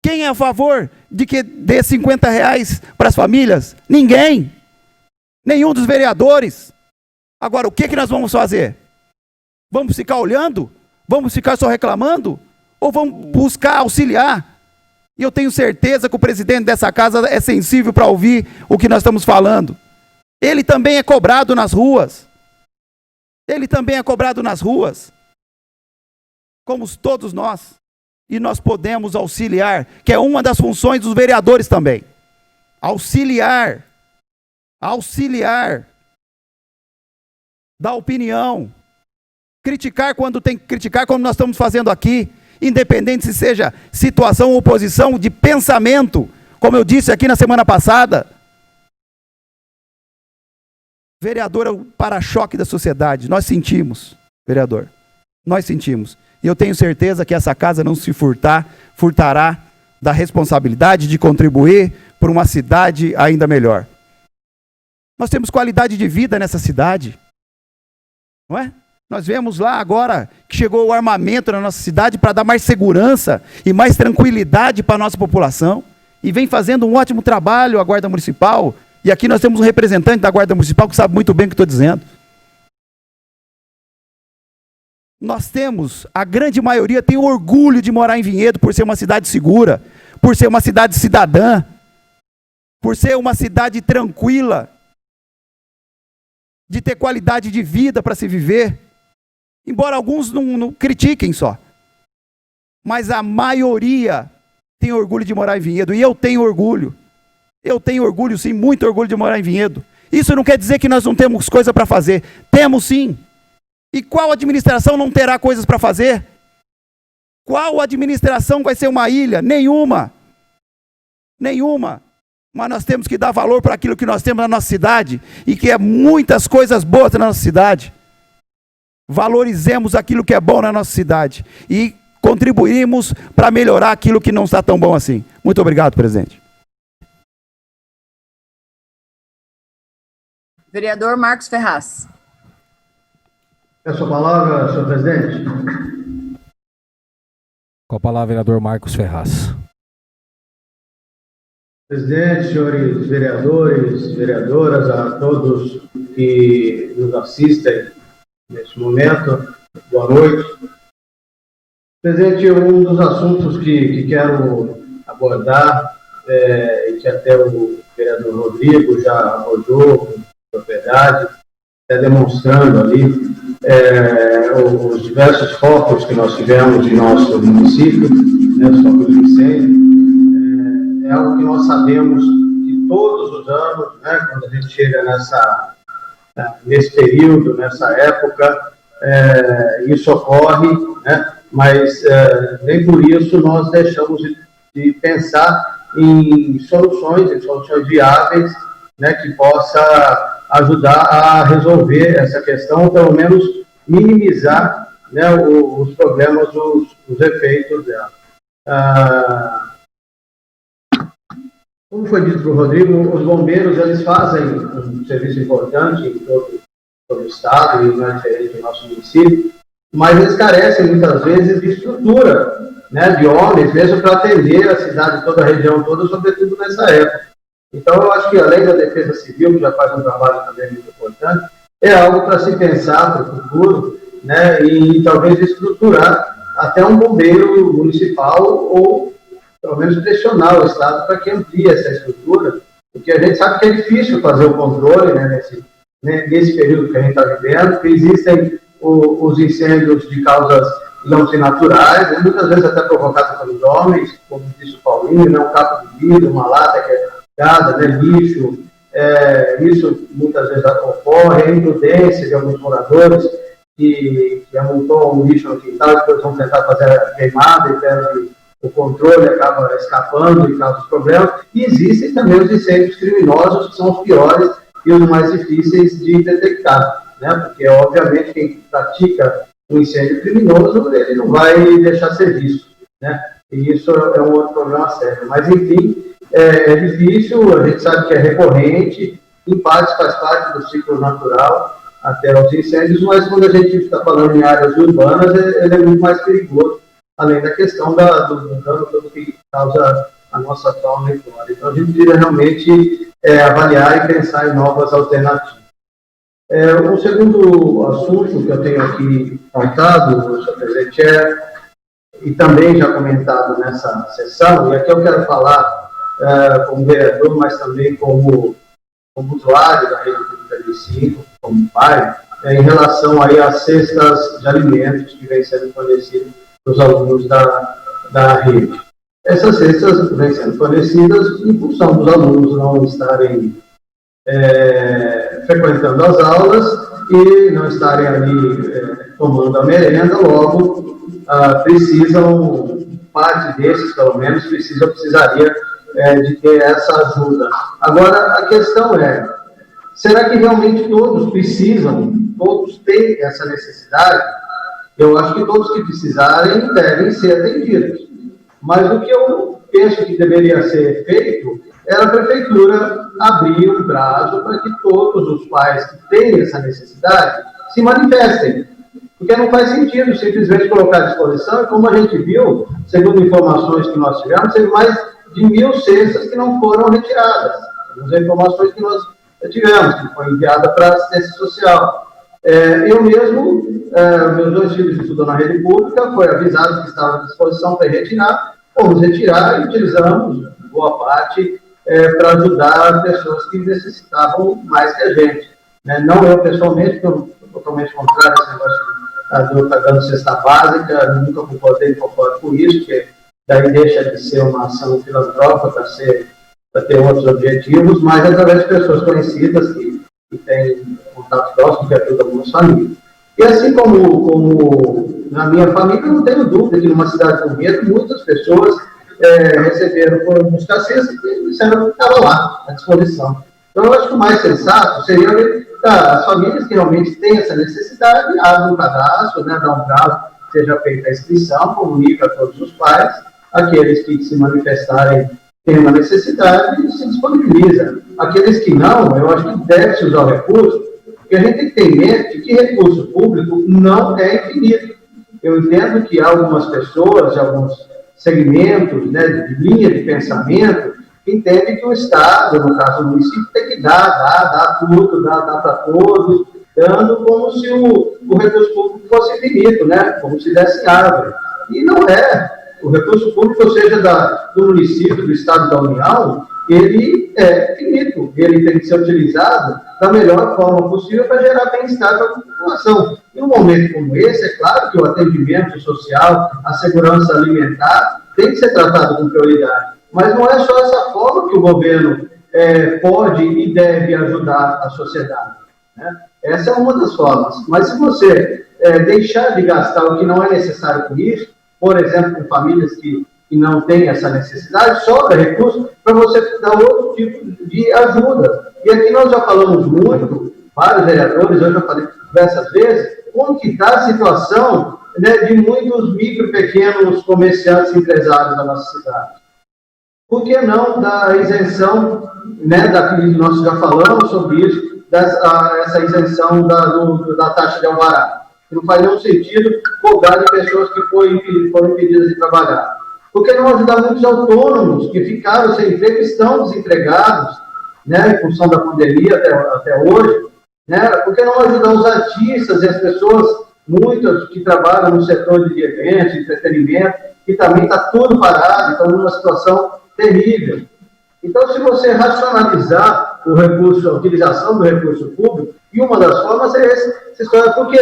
Quem é a favor de que dê R$50 para as famílias? Ninguém. Nenhum dos vereadores. Agora, o que nós vamos fazer? Vamos ficar olhando? Vamos ficar só reclamando? Ou vamos buscar auxiliar? E eu tenho certeza que o presidente dessa casa é sensível para ouvir o que nós estamos falando. Ele também é cobrado nas ruas. Ele também é cobrado nas ruas. Como todos nós. E nós podemos auxiliar, que é uma das funções dos vereadores também. Auxiliar. Auxiliar. Dar opinião. Criticar quando tem que criticar, como nós estamos fazendo aqui. Independente se seja situação ou oposição de pensamento, Como eu disse aqui na semana passada, vereador é o para-choque da sociedade. Nós sentimos, vereador. Nós sentimos. E eu tenho certeza que essa casa não se furtará da responsabilidade de contribuir por uma cidade ainda melhor. Nós temos qualidade de vida nessa cidade. Não é? Nós vemos lá agora que chegou o armamento na nossa cidade para dar mais segurança e mais tranquilidade para a nossa população. E vem fazendo um ótimo trabalho a Guarda Municipal. E aqui nós temos um representante da Guarda Municipal que sabe muito bem o que estou dizendo. Nós temos, a grande maioria tem orgulho de morar em Vinhedo por ser uma cidade segura, por ser uma cidade cidadã, por ser uma cidade tranquila, de ter qualidade de vida para se viver. Embora alguns não critiquem só. Mas a maioria tem orgulho de morar em Vinhedo. E eu tenho orgulho. Eu tenho orgulho, sim, muito orgulho de morar em Vinhedo. Isso não quer dizer que nós não temos coisa para fazer. Temos sim. E qual administração não terá coisas para fazer? Qual administração vai ser uma ilha? Nenhuma. Nenhuma. Mas nós temos que dar valor para aquilo que nós temos na nossa cidade. E que é muitas coisas boas na nossa cidade. Valorizemos aquilo que é bom na nossa cidade. E contribuímos para melhorar aquilo que não está tão bom assim. Muito obrigado, presidente. Vereador Marcos Ferraz. Peço a palavra, senhor presidente. Com a palavra, vereador Marcos Ferraz. Presidente, senhores vereadores, vereadoras, a todos que nos assistem neste momento, boa noite. Presidente, um dos assuntos que quero abordar, e que até o vereador Rodrigo já abordou com propriedade, demonstrando ali os diversos focos que nós tivemos em nosso município, né, os focos de incêndio. É algo que nós sabemos que todos os anos, né, quando a gente chega nesse período, nessa época, isso ocorre, né, mas nem por isso nós deixamos de pensar em soluções viáveis, né, que possa ajudar a resolver essa questão, pelo menos minimizar, né, os problemas, os efeitos dela. Como foi dito para o Rodrigo, os bombeiros eles fazem um serviço importante em todo o estado e não é diferente do nosso município, mas eles carecem muitas vezes de estrutura, né, de homens, mesmo para atender a cidade, toda a região toda, sobretudo nessa época. Então, eu acho que além da Defesa Civil, que já faz um trabalho também muito importante, é algo para se pensar para o futuro, né, e talvez estruturar até um bombeiro municipal ou, pelo menos, pressionar o Estado para que amplie essa estrutura, porque a gente sabe que é difícil fazer o controle, né, nesse período que a gente está vivendo, que existem os incêndios de causas não naturais, né, muitas vezes até provocados pelos homens, como disse o Paulinho, né, um capo de vidro, uma lata que é né, lixo, isso muitas vezes ocorre, a imprudência de alguns moradores que amontoam o lixo no quintal, depois vão tentar fazer a queimada e perdem o controle, acaba escapando e causa os problemas. E existem também os incêndios criminosos, que são os piores e os mais difíceis de detectar, né? Porque, obviamente, quem pratica um incêndio criminoso, ele não vai deixar ser visto, né? E isso é um outro problema sério. Mas, enfim, é difícil, a gente sabe que é recorrente, em parte faz parte do ciclo natural até os incêndios, mas quando a gente está falando em áreas urbanas, ele é muito mais perigoso, além da questão do dano todo que causa a nossa fauna e flora. Então a gente precisa realmente avaliar e pensar em novas alternativas. O segundo assunto que eu tenho aqui pautado, senhor presidente, e também já comentado nessa sessão, e aqui eu quero falar como vereador, mas também como usuário da rede pública de ensino, como pai, em relação aí às cestas de alimentos que vêm sendo fornecidas para os alunos da rede. Essas cestas vêm sendo fornecidas em função dos alunos não estarem frequentando as aulas e não estarem ali tomando a merenda, logo precisam, parte desses pelo menos, precisaria de ter essa ajuda. Agora, a questão é, será que realmente todos precisam, todos têm essa necessidade? Eu acho que todos que precisarem devem ser atendidos. Mas o que eu penso que deveria ser feito é a prefeitura abrir um prazo para que todos os pais que têm essa necessidade se manifestem. Porque não faz sentido simplesmente colocar à disposição, e como a gente viu, segundo informações que nós tivemos, teve mais de 1.000 cestas que não foram retiradas. As informações que nós tivemos, que foi enviada para a assistência social. Eu mesmo, meus 2 filhos estudam na rede pública, foi avisado que estava à disposição para retirar, fomos retirar e utilizamos boa parte para ajudar pessoas que necessitavam mais que a gente. Não eu pessoalmente, porque eu sou totalmente contrário a esse negócio de estar dando cesta básica, nunca concordei com isso, porque daí deixa de ser uma ação filantrópica para ter outros objetivos, mas através de pessoas conhecidas que têm contato próximo, que ajudam algumas famílias. E assim como na minha família, eu não tenho dúvida que numa cidade como essa, muitas pessoas receberam, foram buscar cesta e disseram que estava lá, à disposição. Então, eu acho que o mais sensato seria as famílias que realmente têm essa necessidade, abrem um cadastro, dá um prazo, seja feita a inscrição, comunica a todos os pais, aqueles que se manifestarem têm uma necessidade e se disponibiliza. Aqueles que não, eu acho que deve-se usar o recurso, porque a gente tem que ter em mente que recurso público não é infinito. Eu entendo que há algumas pessoas, alguns segmentos, de linha de pensamento, que entendem que o Estado, no caso o município, tem que dar tudo, dar para todos, dando como se o recurso público fosse infinito, como se desse árvore. E não é. O recurso público, ou seja, do município, do Estado, da União, ele é finito, ele tem que ser utilizado da melhor forma possível para gerar bem-estar para a população. Em um momento como esse, é claro que o atendimento social, a segurança alimentar, tem que ser tratado com prioridade. Mas não é só essa forma que o governo pode e deve ajudar a sociedade. Essa é uma das formas. Mas se você deixar de gastar o que não é necessário com isso, por exemplo, com famílias que não têm essa necessidade, sobra recurso para você dar outro tipo de ajuda. E aqui nós já falamos muito, vários vereadores, eu já falei diversas vezes, como que está a situação de muitos micro e pequenos comerciantes e empresários da nossa cidade. Por que não da isenção, nós já falamos sobre isso, essa isenção da taxa de alvará? Não faz nenhum sentido cobrar de pessoas que foram impedidas de trabalhar. Por que não ajudar muitos autônomos que ficaram sem emprego, estão desempregados, em função da pandemia até hoje? Por que não ajudar os artistas e as pessoas, muitas que trabalham no setor de eventos, de entretenimento, que também está tudo parado, estão numa situação terrível. Então, se você racionalizar o recurso, a utilização do recurso público, e uma das formas é essa história, porque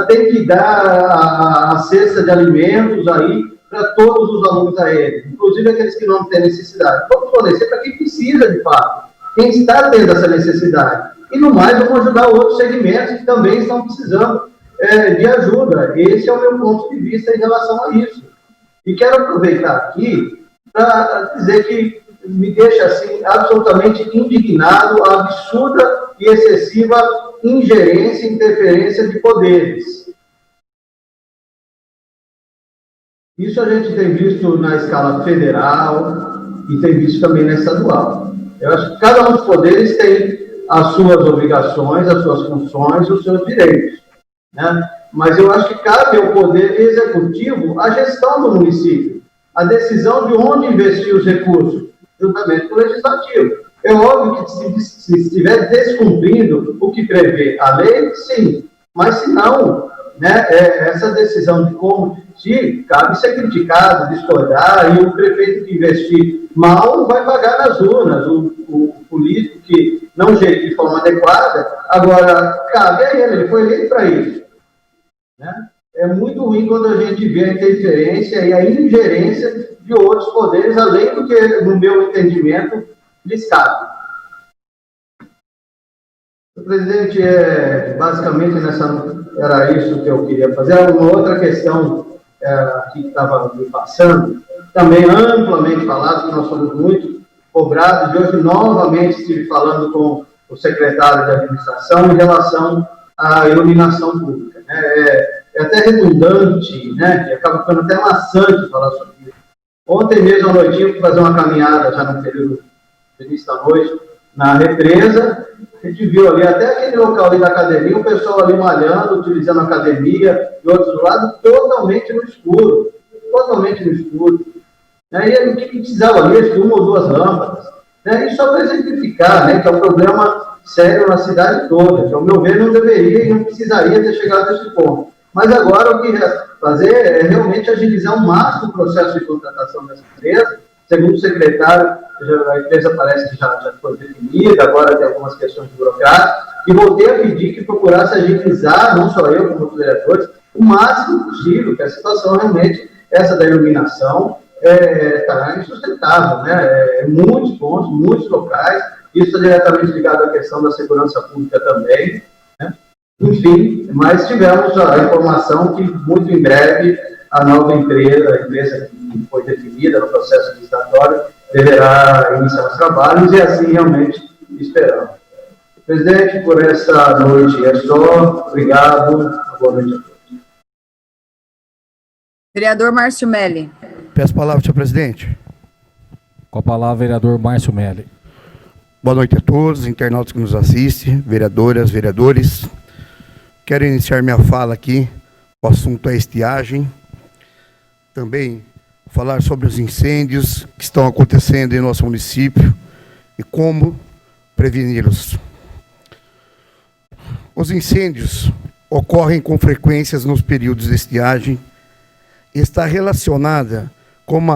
tem que dar a cesta de alimentos aí para todos os alunos a ele, inclusive aqueles que não têm necessidade. Vamos fornecer para quem precisa, de fato, quem está tendo essa necessidade. E, no mais, vamos ajudar outros segmentos que também estão precisando de ajuda. Esse é o meu ponto de vista em relação a isso. E quero aproveitar aqui para dizer que me deixa assim absolutamente indignado a absurda e excessiva ingerência e interferência de poderes. Isso a gente tem visto na escala federal e tem visto também na estadual. Eu acho que cada um dos poderes tem as suas obrigações, as suas funções, os seus direitos, Mas eu acho que cabe ao poder executivo a gestão do município, a decisão de onde investir os recursos, juntamente com o legislativo. É óbvio que se estiver descumprindo o que prevê a lei, sim. Mas se não, essa decisão de como se cabe ser criticado, discordar, e o prefeito que investir mal vai pagar nas urnas, o político que não geriu de forma adequada, agora cabe a ele foi eleito para isso. É muito ruim quando a gente vê a interferência e a ingerência de outros poderes, além do que, no meu entendimento, lhes cabe. Presidente, basicamente era isso que eu queria fazer. Uma outra questão aqui que estava me passando, também amplamente falado, que nós somos muito cobrado, e hoje novamente estive falando com o secretário de administração em relação à iluminação pública. Né? É até redundante, né? E acaba ficando até maçante falar sobre isso. Ontem mesmo à noite eu fui fazer uma caminhada, já no período do início da noite, na represa. A gente viu ali, até aquele local ali da academia, o pessoal ali malhando, utilizando a academia, e outros do lado, totalmente no escuro. Totalmente no escuro. E aí, o que precisava ali? Uma ou duas lâmpadas. E só para exemplificar, né, que é um problema sério na cidade toda, que, ao meu ver, não deveria e não precisaria ter chegado a esse ponto. Mas agora o que resta fazer é realmente agilizar ao máximo o processo de contratação dessa empresa. Segundo o secretário, a empresa parece que já foi definida, agora tem algumas questões burocráticas, e voltei a pedir que procurasse agilizar, não só eu, como os vereadores, o máximo possível, que a situação realmente, essa da iluminação, está insustentável, né? Muitos pontos, muitos locais, isso está diretamente ligado à questão da segurança pública também, né? Enfim, mas tivemos a informação que muito em breve a nova empresa, a empresa que foi definida no processo licitatório, deverá iniciar os trabalhos e assim realmente esperamos. Presidente, por essa noite é só. Obrigado. Boa noite a todos. Vereador Márcio Melli. Peço a palavra, senhor presidente. Com a palavra, vereador Márcio Melli. Boa noite a todos, internautas que nos assistem, vereadoras, vereadores. Quero iniciar minha fala aqui. O assunto é estiagem. Também falar sobre os incêndios que estão acontecendo em nosso município e como preveni-los. Os incêndios ocorrem com frequências nos períodos de estiagem e está relacionada com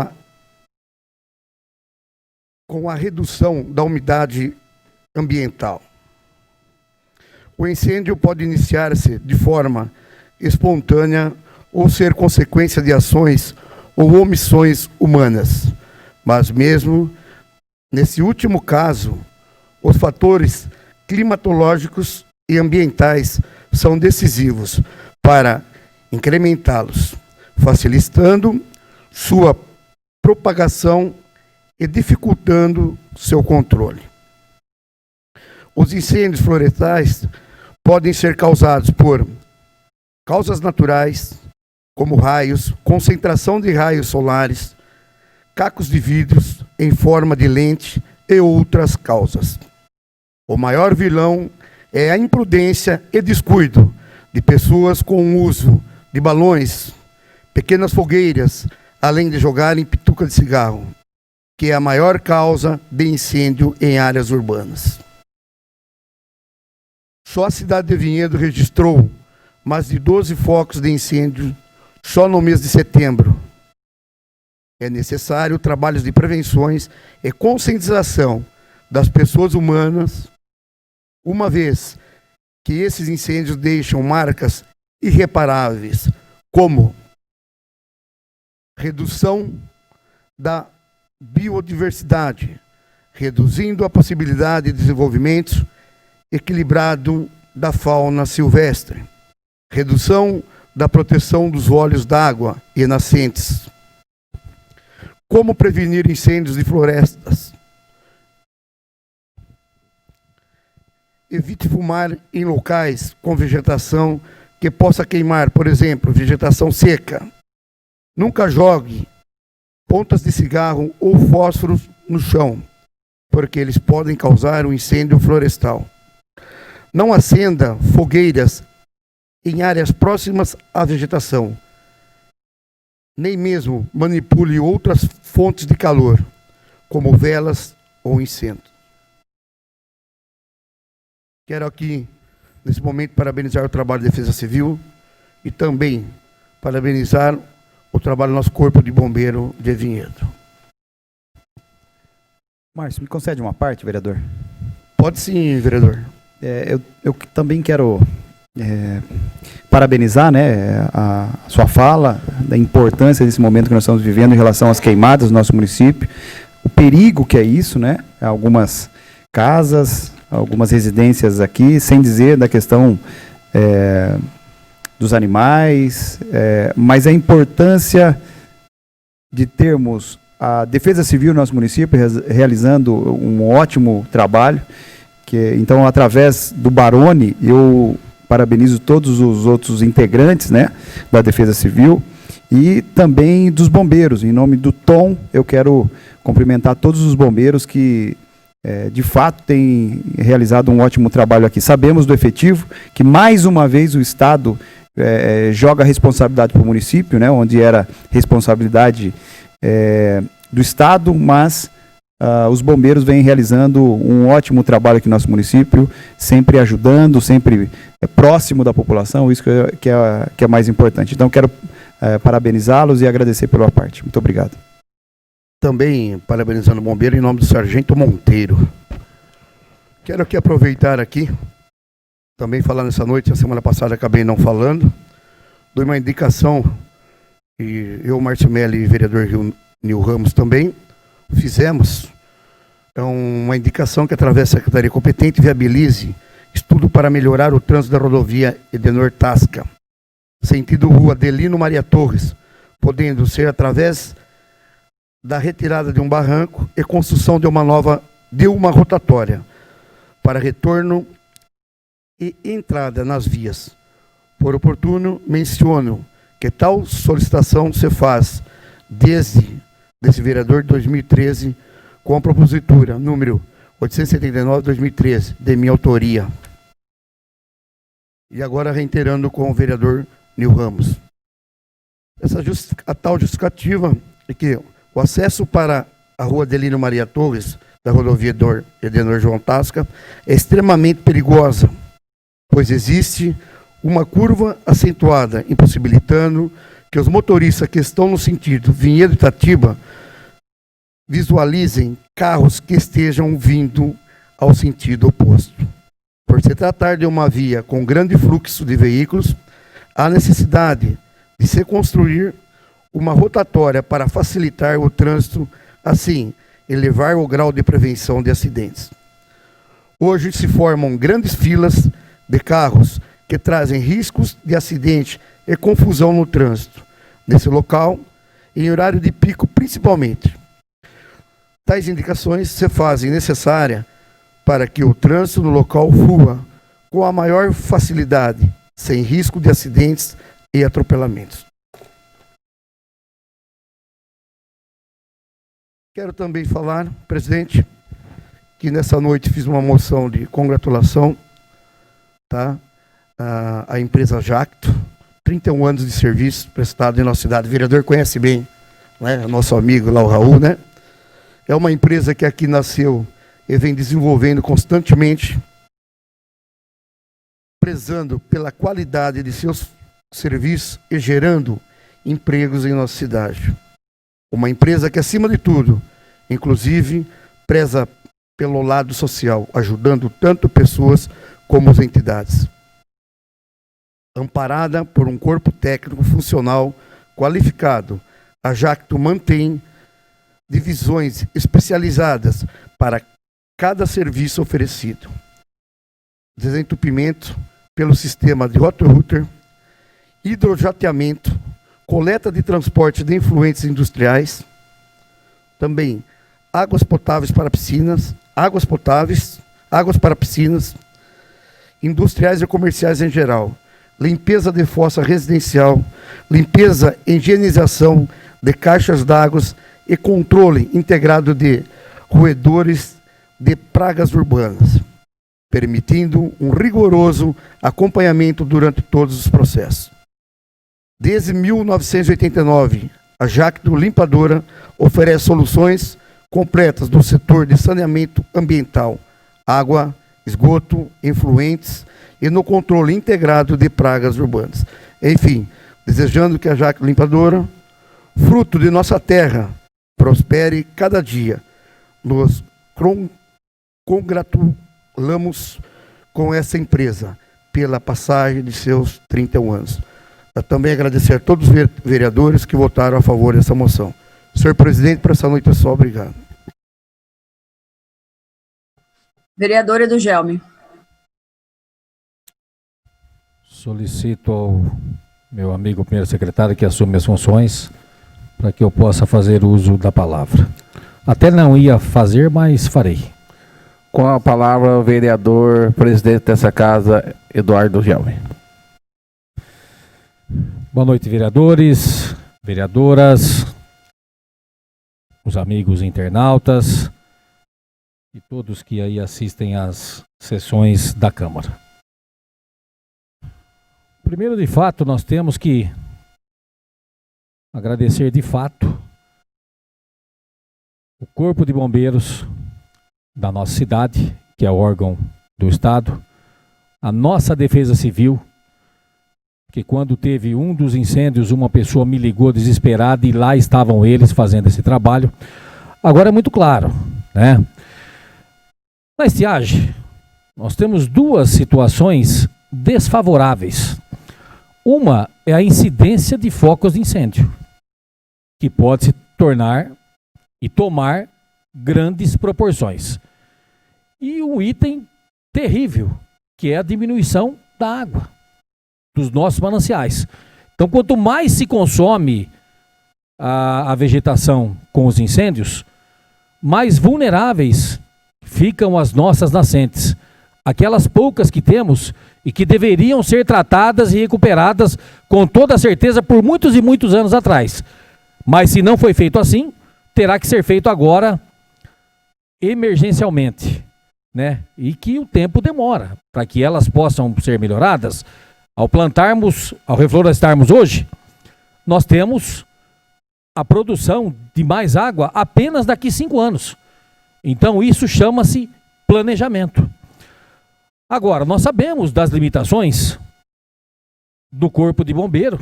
a redução da umidade ambiental. O incêndio pode iniciar-se de forma espontânea ou ser consequência de ações ou omissões humanas. Mas mesmo nesse último caso, os fatores climatológicos e ambientais são decisivos para incrementá-los, facilitando sua propagação e dificultando seu controle. Os incêndios florestais podem ser causados por causas naturais, como raios, concentração de raios solares, cacos de vidros em forma de lente e outras causas. O maior vilão é a imprudência e descuido de pessoas com o uso de balões, pequenas fogueiras, além de jogarem pituca de cigarro, que é a maior causa de incêndio em áreas urbanas. Só a cidade de Vinhedo registrou mais de 12 focos de incêndio só no mês de setembro. É necessário trabalhos de prevenções e conscientização das pessoas humanas, uma vez que esses incêndios deixam marcas irreparáveis, como redução da biodiversidade, reduzindo a possibilidade de desenvolvimento equilibrado da fauna silvestre, redução da proteção dos olhos d'água e nascentes. Como prevenir incêndios de florestas? Evite fumar em locais com vegetação que possa queimar, por exemplo, vegetação seca. Nunca jogue pontas de cigarro ou fósforos no chão, porque eles podem causar um incêndio florestal. Não acenda fogueiras em áreas próximas à vegetação. Nem mesmo manipule outras fontes de calor, como velas ou incenso. Quero aqui, nesse momento, parabenizar o trabalho da Defesa Civil e também parabenizar o trabalho do nosso Corpo de Bombeiro de Vinhedo. Márcio, me concede uma parte, vereador? Pode sim, vereador. Eu também quero parabenizar, né, a sua fala, da importância desse momento que nós estamos vivendo em relação às queimadas do nosso município, o perigo que é isso, né, algumas casas, algumas residências aqui, sem dizer da questão dos animais, mas a importância de termos a Defesa Civil do nosso município realizando um ótimo trabalho. Então, através do Barone, eu parabenizo todos os outros integrantes, né, da Defesa Civil e também dos bombeiros. Em nome do Tom, eu quero cumprimentar todos os bombeiros que, de fato, têm realizado um ótimo trabalho aqui. Sabemos do efetivo, que mais uma vez o Estado joga a responsabilidade para o município, né, onde era responsabilidade do Estado, mas os bombeiros vêm realizando um ótimo trabalho aqui no nosso município, sempre ajudando, sempre próximo da população, isso que é mais importante. Então, quero parabenizá-los e agradecer pela parte. Muito obrigado. Também parabenizando o bombeiro em nome do Sargento Monteiro. Quero aqui aproveitar aqui, também falar nessa noite, a semana passada acabei não falando, dou uma indicação, e eu, Márcio Melli e o vereador Nil Ramos também, fizemos uma indicação que, através da Secretaria competente, viabilize estudo para melhorar o trânsito da rodovia Edenor Tasca, sentido rua Adelino Maria Torres, podendo ser através da retirada de um barranco e construção de uma rotatória para retorno e entrada nas vias. Por oportuno, menciono que tal solicitação se faz desde desse vereador de 2013, com a propositura número 879/2013, de minha autoria. E agora reiterando com o vereador Nil Ramos. A tal justificativa é que o acesso para a rua Adelino Maria Torres, da rodovia Edenor João Tasca, é extremamente perigosa, pois existe uma curva acentuada, impossibilitando que os motoristas que estão no sentido Vinhedo-Itatiba visualizem carros que estejam vindo ao sentido oposto. Por se tratar de uma via com grande fluxo de veículos, há necessidade de se construir uma rotatória para facilitar o trânsito, assim, elevar o grau de prevenção de acidentes. Hoje se formam grandes filas de carros que trazem riscos de acidente e confusão no trânsito, nesse local, em horário de pico principalmente. Tais indicações se fazem necessárias para que o trânsito no local flua com a maior facilidade, sem risco de acidentes e atropelamentos. Quero também falar, presidente, que nessa noite fiz uma moção de congratulação, tá? A empresa Jacto, 31 anos de serviço prestado em nossa cidade. O vereador conhece bem, né? Nosso amigo lá, o Raul, né? É uma empresa que aqui nasceu e vem desenvolvendo constantemente, prezando pela qualidade de seus serviços e gerando empregos em nossa cidade. Uma empresa que, acima de tudo, inclusive, preza pelo lado social, ajudando tanto pessoas como as entidades. Amparada por um corpo técnico funcional qualificado, a Jacto mantém divisões especializadas para cada serviço oferecido. Desentupimento pelo sistema de roto-router, hidrojateamento, coleta de transporte de influentes industriais, também águas potáveis para piscinas, águas para piscinas, industriais e comerciais em geral, limpeza de fossa residencial, limpeza e higienização de caixas d'água e controle integrado de roedores de pragas urbanas, permitindo um rigoroso acompanhamento durante todos os processos. Desde 1989, a Jacto Limpadora oferece soluções completas do setor de saneamento ambiental, água, esgoto, influentes e no controle integrado de pragas urbanas. Enfim, desejando que a Jacto Limpadora, fruto de nossa terra, prospere cada dia. Nos congratulamos com essa empresa pela passagem de seus 31 anos. Eu também agradecer a todos os vereadores que votaram a favor dessa moção. Senhor presidente, para essa noite é só. Obrigado. Vereador Edugelme. Solicito ao meu amigo primeiro secretário que assume as funções para que eu possa fazer uso da palavra. Até não ia fazer, mas farei. Com a palavra, o vereador, presidente dessa casa, Eduardo Gelmi. Boa noite, vereadores, vereadoras, os amigos internautas e todos que aí assistem às sessões da Câmara. Primeiro, de fato, nós temos que agradecer de fato o Corpo de Bombeiros da nossa cidade, que é o órgão do Estado, a nossa Defesa Civil, que quando teve um dos incêndios, uma pessoa me ligou desesperada e lá estavam eles fazendo esse trabalho. Agora é muito claro, né? Na estiagem, nós temos duas situações desfavoráveis. Uma é a incidência de focos de incêndio, que pode se tornar e tomar grandes proporções. E um item terrível, que é a diminuição da água dos nossos mananciais. Então, quanto mais se consome a vegetação com os incêndios, mais vulneráveis ficam as nossas nascentes. Aquelas poucas que temos e que deveriam ser tratadas e recuperadas com toda certeza por muitos e muitos anos atrás. Mas se não foi feito assim, terá que ser feito agora emergencialmente, né? E que o tempo demora para que elas possam ser melhoradas. Ao plantarmos, ao reflorestarmos hoje, nós temos a produção de mais água apenas daqui 5 anos. Então isso chama-se planejamento. Agora, nós sabemos das limitações do Corpo de Bombeiro,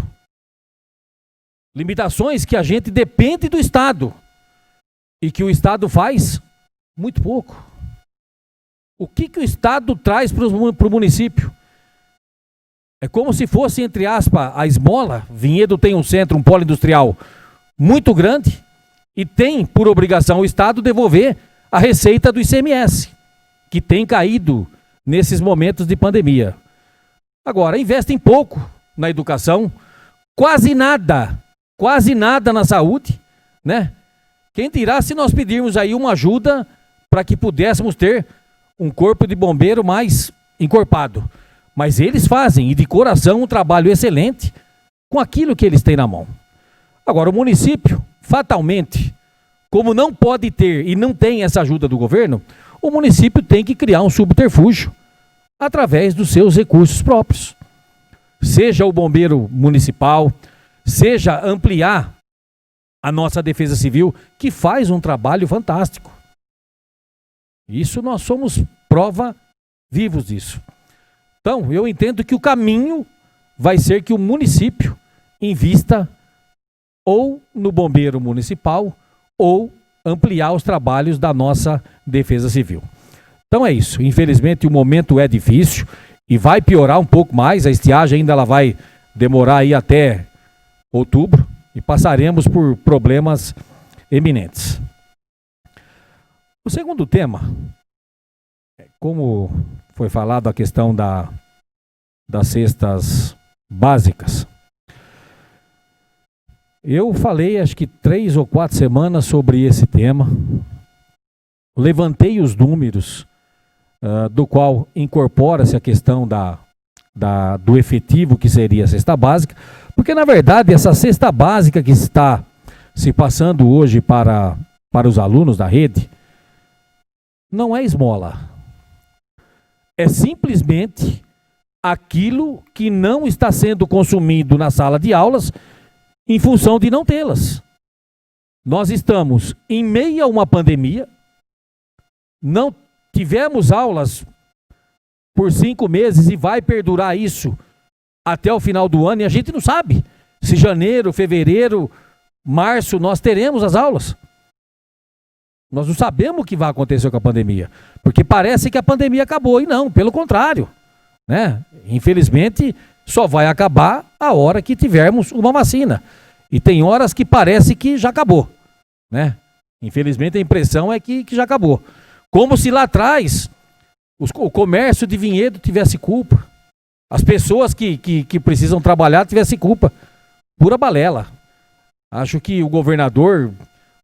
limitações que a gente depende do Estado e que o Estado faz muito pouco. O que o Estado traz para o município? É como se fosse, entre aspas, a esmola. Vinhedo tem um centro, um polo industrial muito grande e tem por obrigação o Estado devolver a receita do ICMS, que tem caído nesses momentos de pandemia. Agora, investem pouco na educação, quase nada na saúde, né? Quem dirá se nós pedirmos aí uma ajuda para que pudéssemos ter um corpo de bombeiro mais encorpado. Mas eles fazem, e de coração, um trabalho excelente com aquilo que eles têm na mão. Agora, o município, fatalmente, como não pode ter e não tem essa ajuda do governo, o município tem que criar um subterfúgio através dos seus recursos próprios. Seja o bombeiro municipal, seja ampliar a nossa Defesa Civil, que faz um trabalho fantástico. Isso nós somos prova vivos disso. Então, eu entendo que o caminho vai ser que o município invista ou no bombeiro municipal ou ampliar os trabalhos da nossa Defesa Civil. Então é isso. Infelizmente o momento é difícil e vai piorar um pouco mais. A estiagem ainda ela vai demorar aí até outubro e passaremos por problemas eminentes. O segundo tema, como foi falado a questão das cestas básicas. Eu falei acho que 3 ou 4 semanas sobre esse tema. Levantei os números do qual incorpora-se a questão do efetivo que seria a cesta básica, porque na verdade essa cesta básica que está se passando hoje para os alunos da rede não é esmola. É simplesmente aquilo que não está sendo consumido na sala de aulas em função de não tê-las. Nós estamos em meio a uma pandemia, não tivemos aulas por 5 meses e vai perdurar isso até o final do ano, e a gente não sabe se janeiro, fevereiro, março nós teremos as aulas. Nós não sabemos o que vai acontecer com a pandemia, porque parece que a pandemia acabou, e não, pelo contrário, né? Infelizmente, só vai acabar a hora que tivermos uma vacina. E tem horas que parece que já acabou, né? Infelizmente, a impressão é que já acabou. Como se lá atrás o comércio de Vinhedo tivesse culpa. As pessoas que precisam trabalhar tivessem culpa. Pura balela. Acho que o governador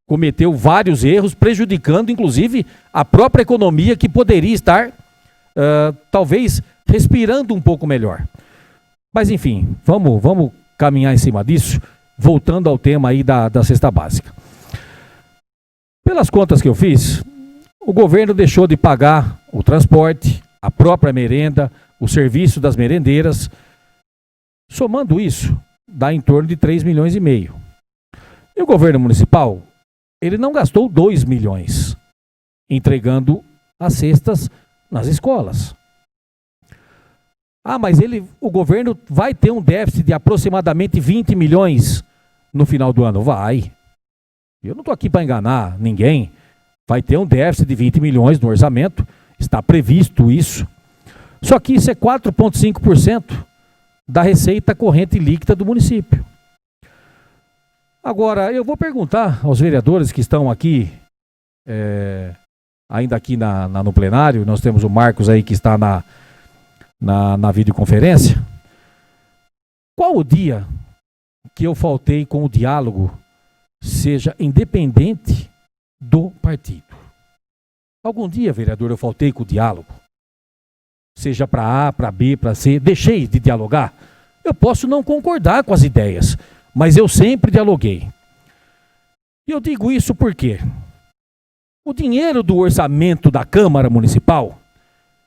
cometeu vários erros, prejudicando inclusive a própria economia, que poderia estar talvez respirando um pouco melhor. Mas enfim, vamos caminhar em cima disso, voltando ao tema aí da cesta básica. Pelas contas que eu fiz, o governo deixou de pagar o transporte, a própria merenda, o serviço das merendeiras. Somando isso, dá em torno de 3,5 milhões. E o governo municipal, ele não gastou 2 milhões entregando as cestas nas escolas. Mas o governo vai ter um déficit de aproximadamente 20 milhões no final do ano. Vai. Eu não estou aqui para enganar ninguém. Vai ter um déficit de 20 milhões no orçamento. Está previsto isso. Só que isso é 4,5% da receita corrente líquida do município. Agora, eu vou perguntar aos vereadores que estão aqui, ainda aqui no plenário. Nós temos o Marcos aí que está na videoconferência. Qual o dia que eu faltei com o diálogo, seja independente do partido? Algum dia, vereador, eu faltei com o diálogo? Seja para A, para B, para C, deixei de dialogar? Eu posso não concordar com as ideias, mas eu sempre dialoguei. E eu digo isso porque o dinheiro do orçamento da Câmara Municipal,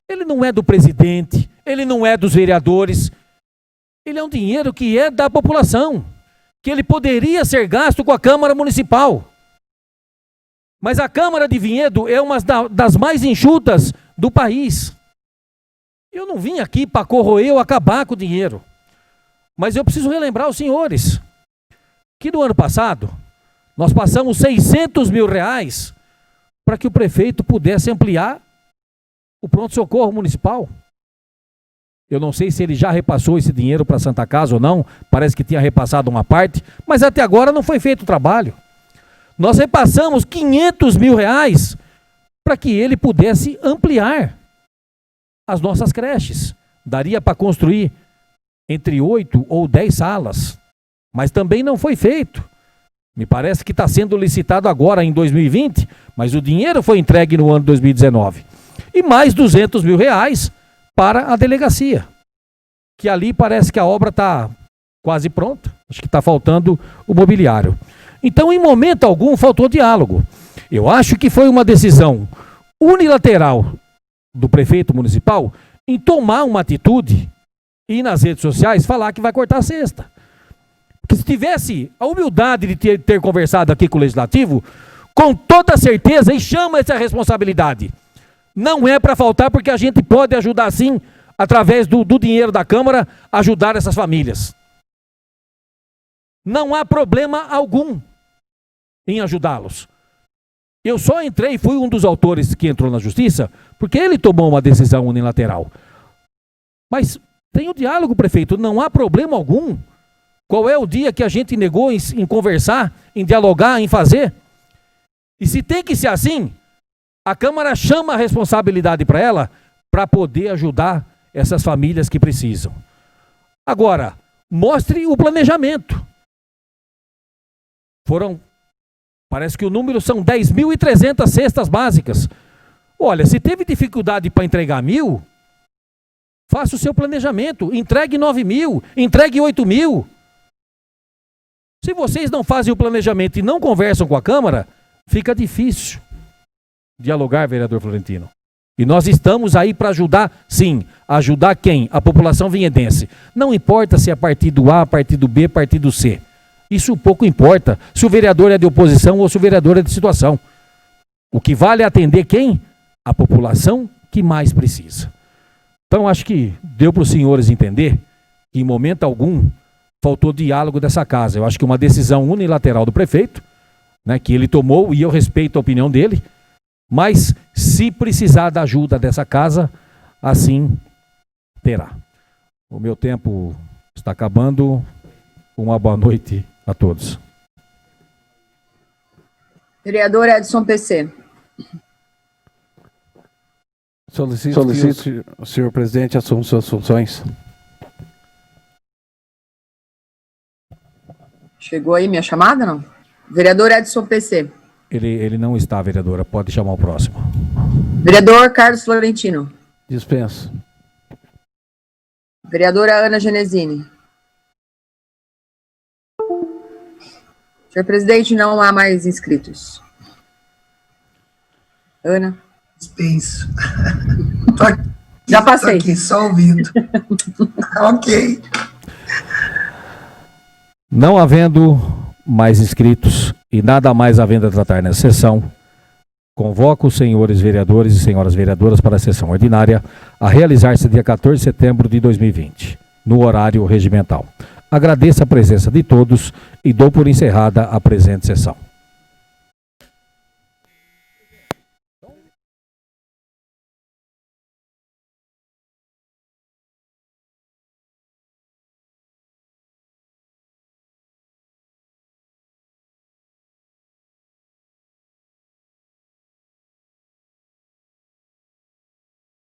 ele não é do presidente, ele não é dos vereadores, ele é um dinheiro que é da população, que ele poderia ser gasto com a Câmara Municipal. Mas a Câmara de Vinhedo é uma das mais enxutas do país. Eu não vim aqui para corroer ou acabar com o dinheiro. Mas eu preciso relembrar aos senhores que no ano passado nós passamos 600 mil reais para que o prefeito pudesse ampliar o pronto-socorro municipal. Eu não sei se ele já repassou esse dinheiro para a Santa Casa ou não. Parece que tinha repassado uma parte, mas até agora não foi feito o trabalho. Nós repassamos 500 mil reais para que ele pudesse ampliar as nossas creches. Daria para construir entre 8 ou 10 salas, mas também não foi feito. Me parece que está sendo licitado agora em 2020, mas o dinheiro foi entregue no ano 2019. E mais 200 mil reais para a delegacia, que ali parece que a obra está quase pronta. Acho que está faltando o mobiliário. Então, em momento algum, faltou diálogo. Eu acho que foi uma decisão unilateral do prefeito municipal em tomar uma atitude e nas redes sociais falar que vai cortar a cesta. Porque se tivesse a humildade de ter conversado aqui com o Legislativo, com toda certeza, e chama essa responsabilidade. Não é para faltar, porque a gente pode ajudar sim, através do dinheiro da Câmara, ajudar essas famílias. Não há problema algum em ajudá-los. Eu só entrei, fui um dos autores que entrou na justiça, porque ele tomou uma decisão unilateral. Mas tem o diálogo, prefeito, não há problema algum. Qual é o dia que a gente negou em conversar, em dialogar, em fazer? E se tem que ser assim, a Câmara chama a responsabilidade para ela, para poder ajudar essas famílias que precisam. Agora, mostre o planejamento. Parece que o número são 10.300 cestas básicas. Olha, se teve dificuldade para entregar 1.000, faça o seu planejamento, entregue 9.000, entregue 8.000. Se vocês não fazem o planejamento e não conversam com a Câmara, fica difícil dialogar, vereador Florentino. E nós estamos aí para ajudar, sim. Ajudar quem? A população vinhedense. Não importa se é partido A, partido B, partido C. Isso pouco importa se o vereador é de oposição ou se o vereador é de situação. O que vale é atender quem? A população que mais precisa. Então, acho que deu para os senhores entender que em momento algum faltou diálogo dessa casa. Eu acho que uma decisão unilateral do prefeito, né, que ele tomou, e eu respeito a opinião dele, mas se precisar da ajuda dessa casa, assim terá. O meu tempo está acabando. Uma boa noite a todos. Vereador Edson PC. Solicito que o senhor presidente assuma suas funções. Chegou aí minha chamada, não? Vereador Edson PC. Ele não está, vereadora. Pode chamar o próximo. Vereador Carlos Florentino. Dispenso. Vereadora Ana Genesini. Senhor presidente, não há mais inscritos. Ana. Dispenso. Já passei. Tô aqui só ouvindo. Ok. Não havendo mais inscritos e nada mais havendo a tratar nessa sessão, convoco os senhores vereadores e senhoras vereadoras para a sessão ordinária a realizar-se dia 14 de setembro de 2020, no horário regimental. Agradeço a presença de todos e dou por encerrada a presente sessão.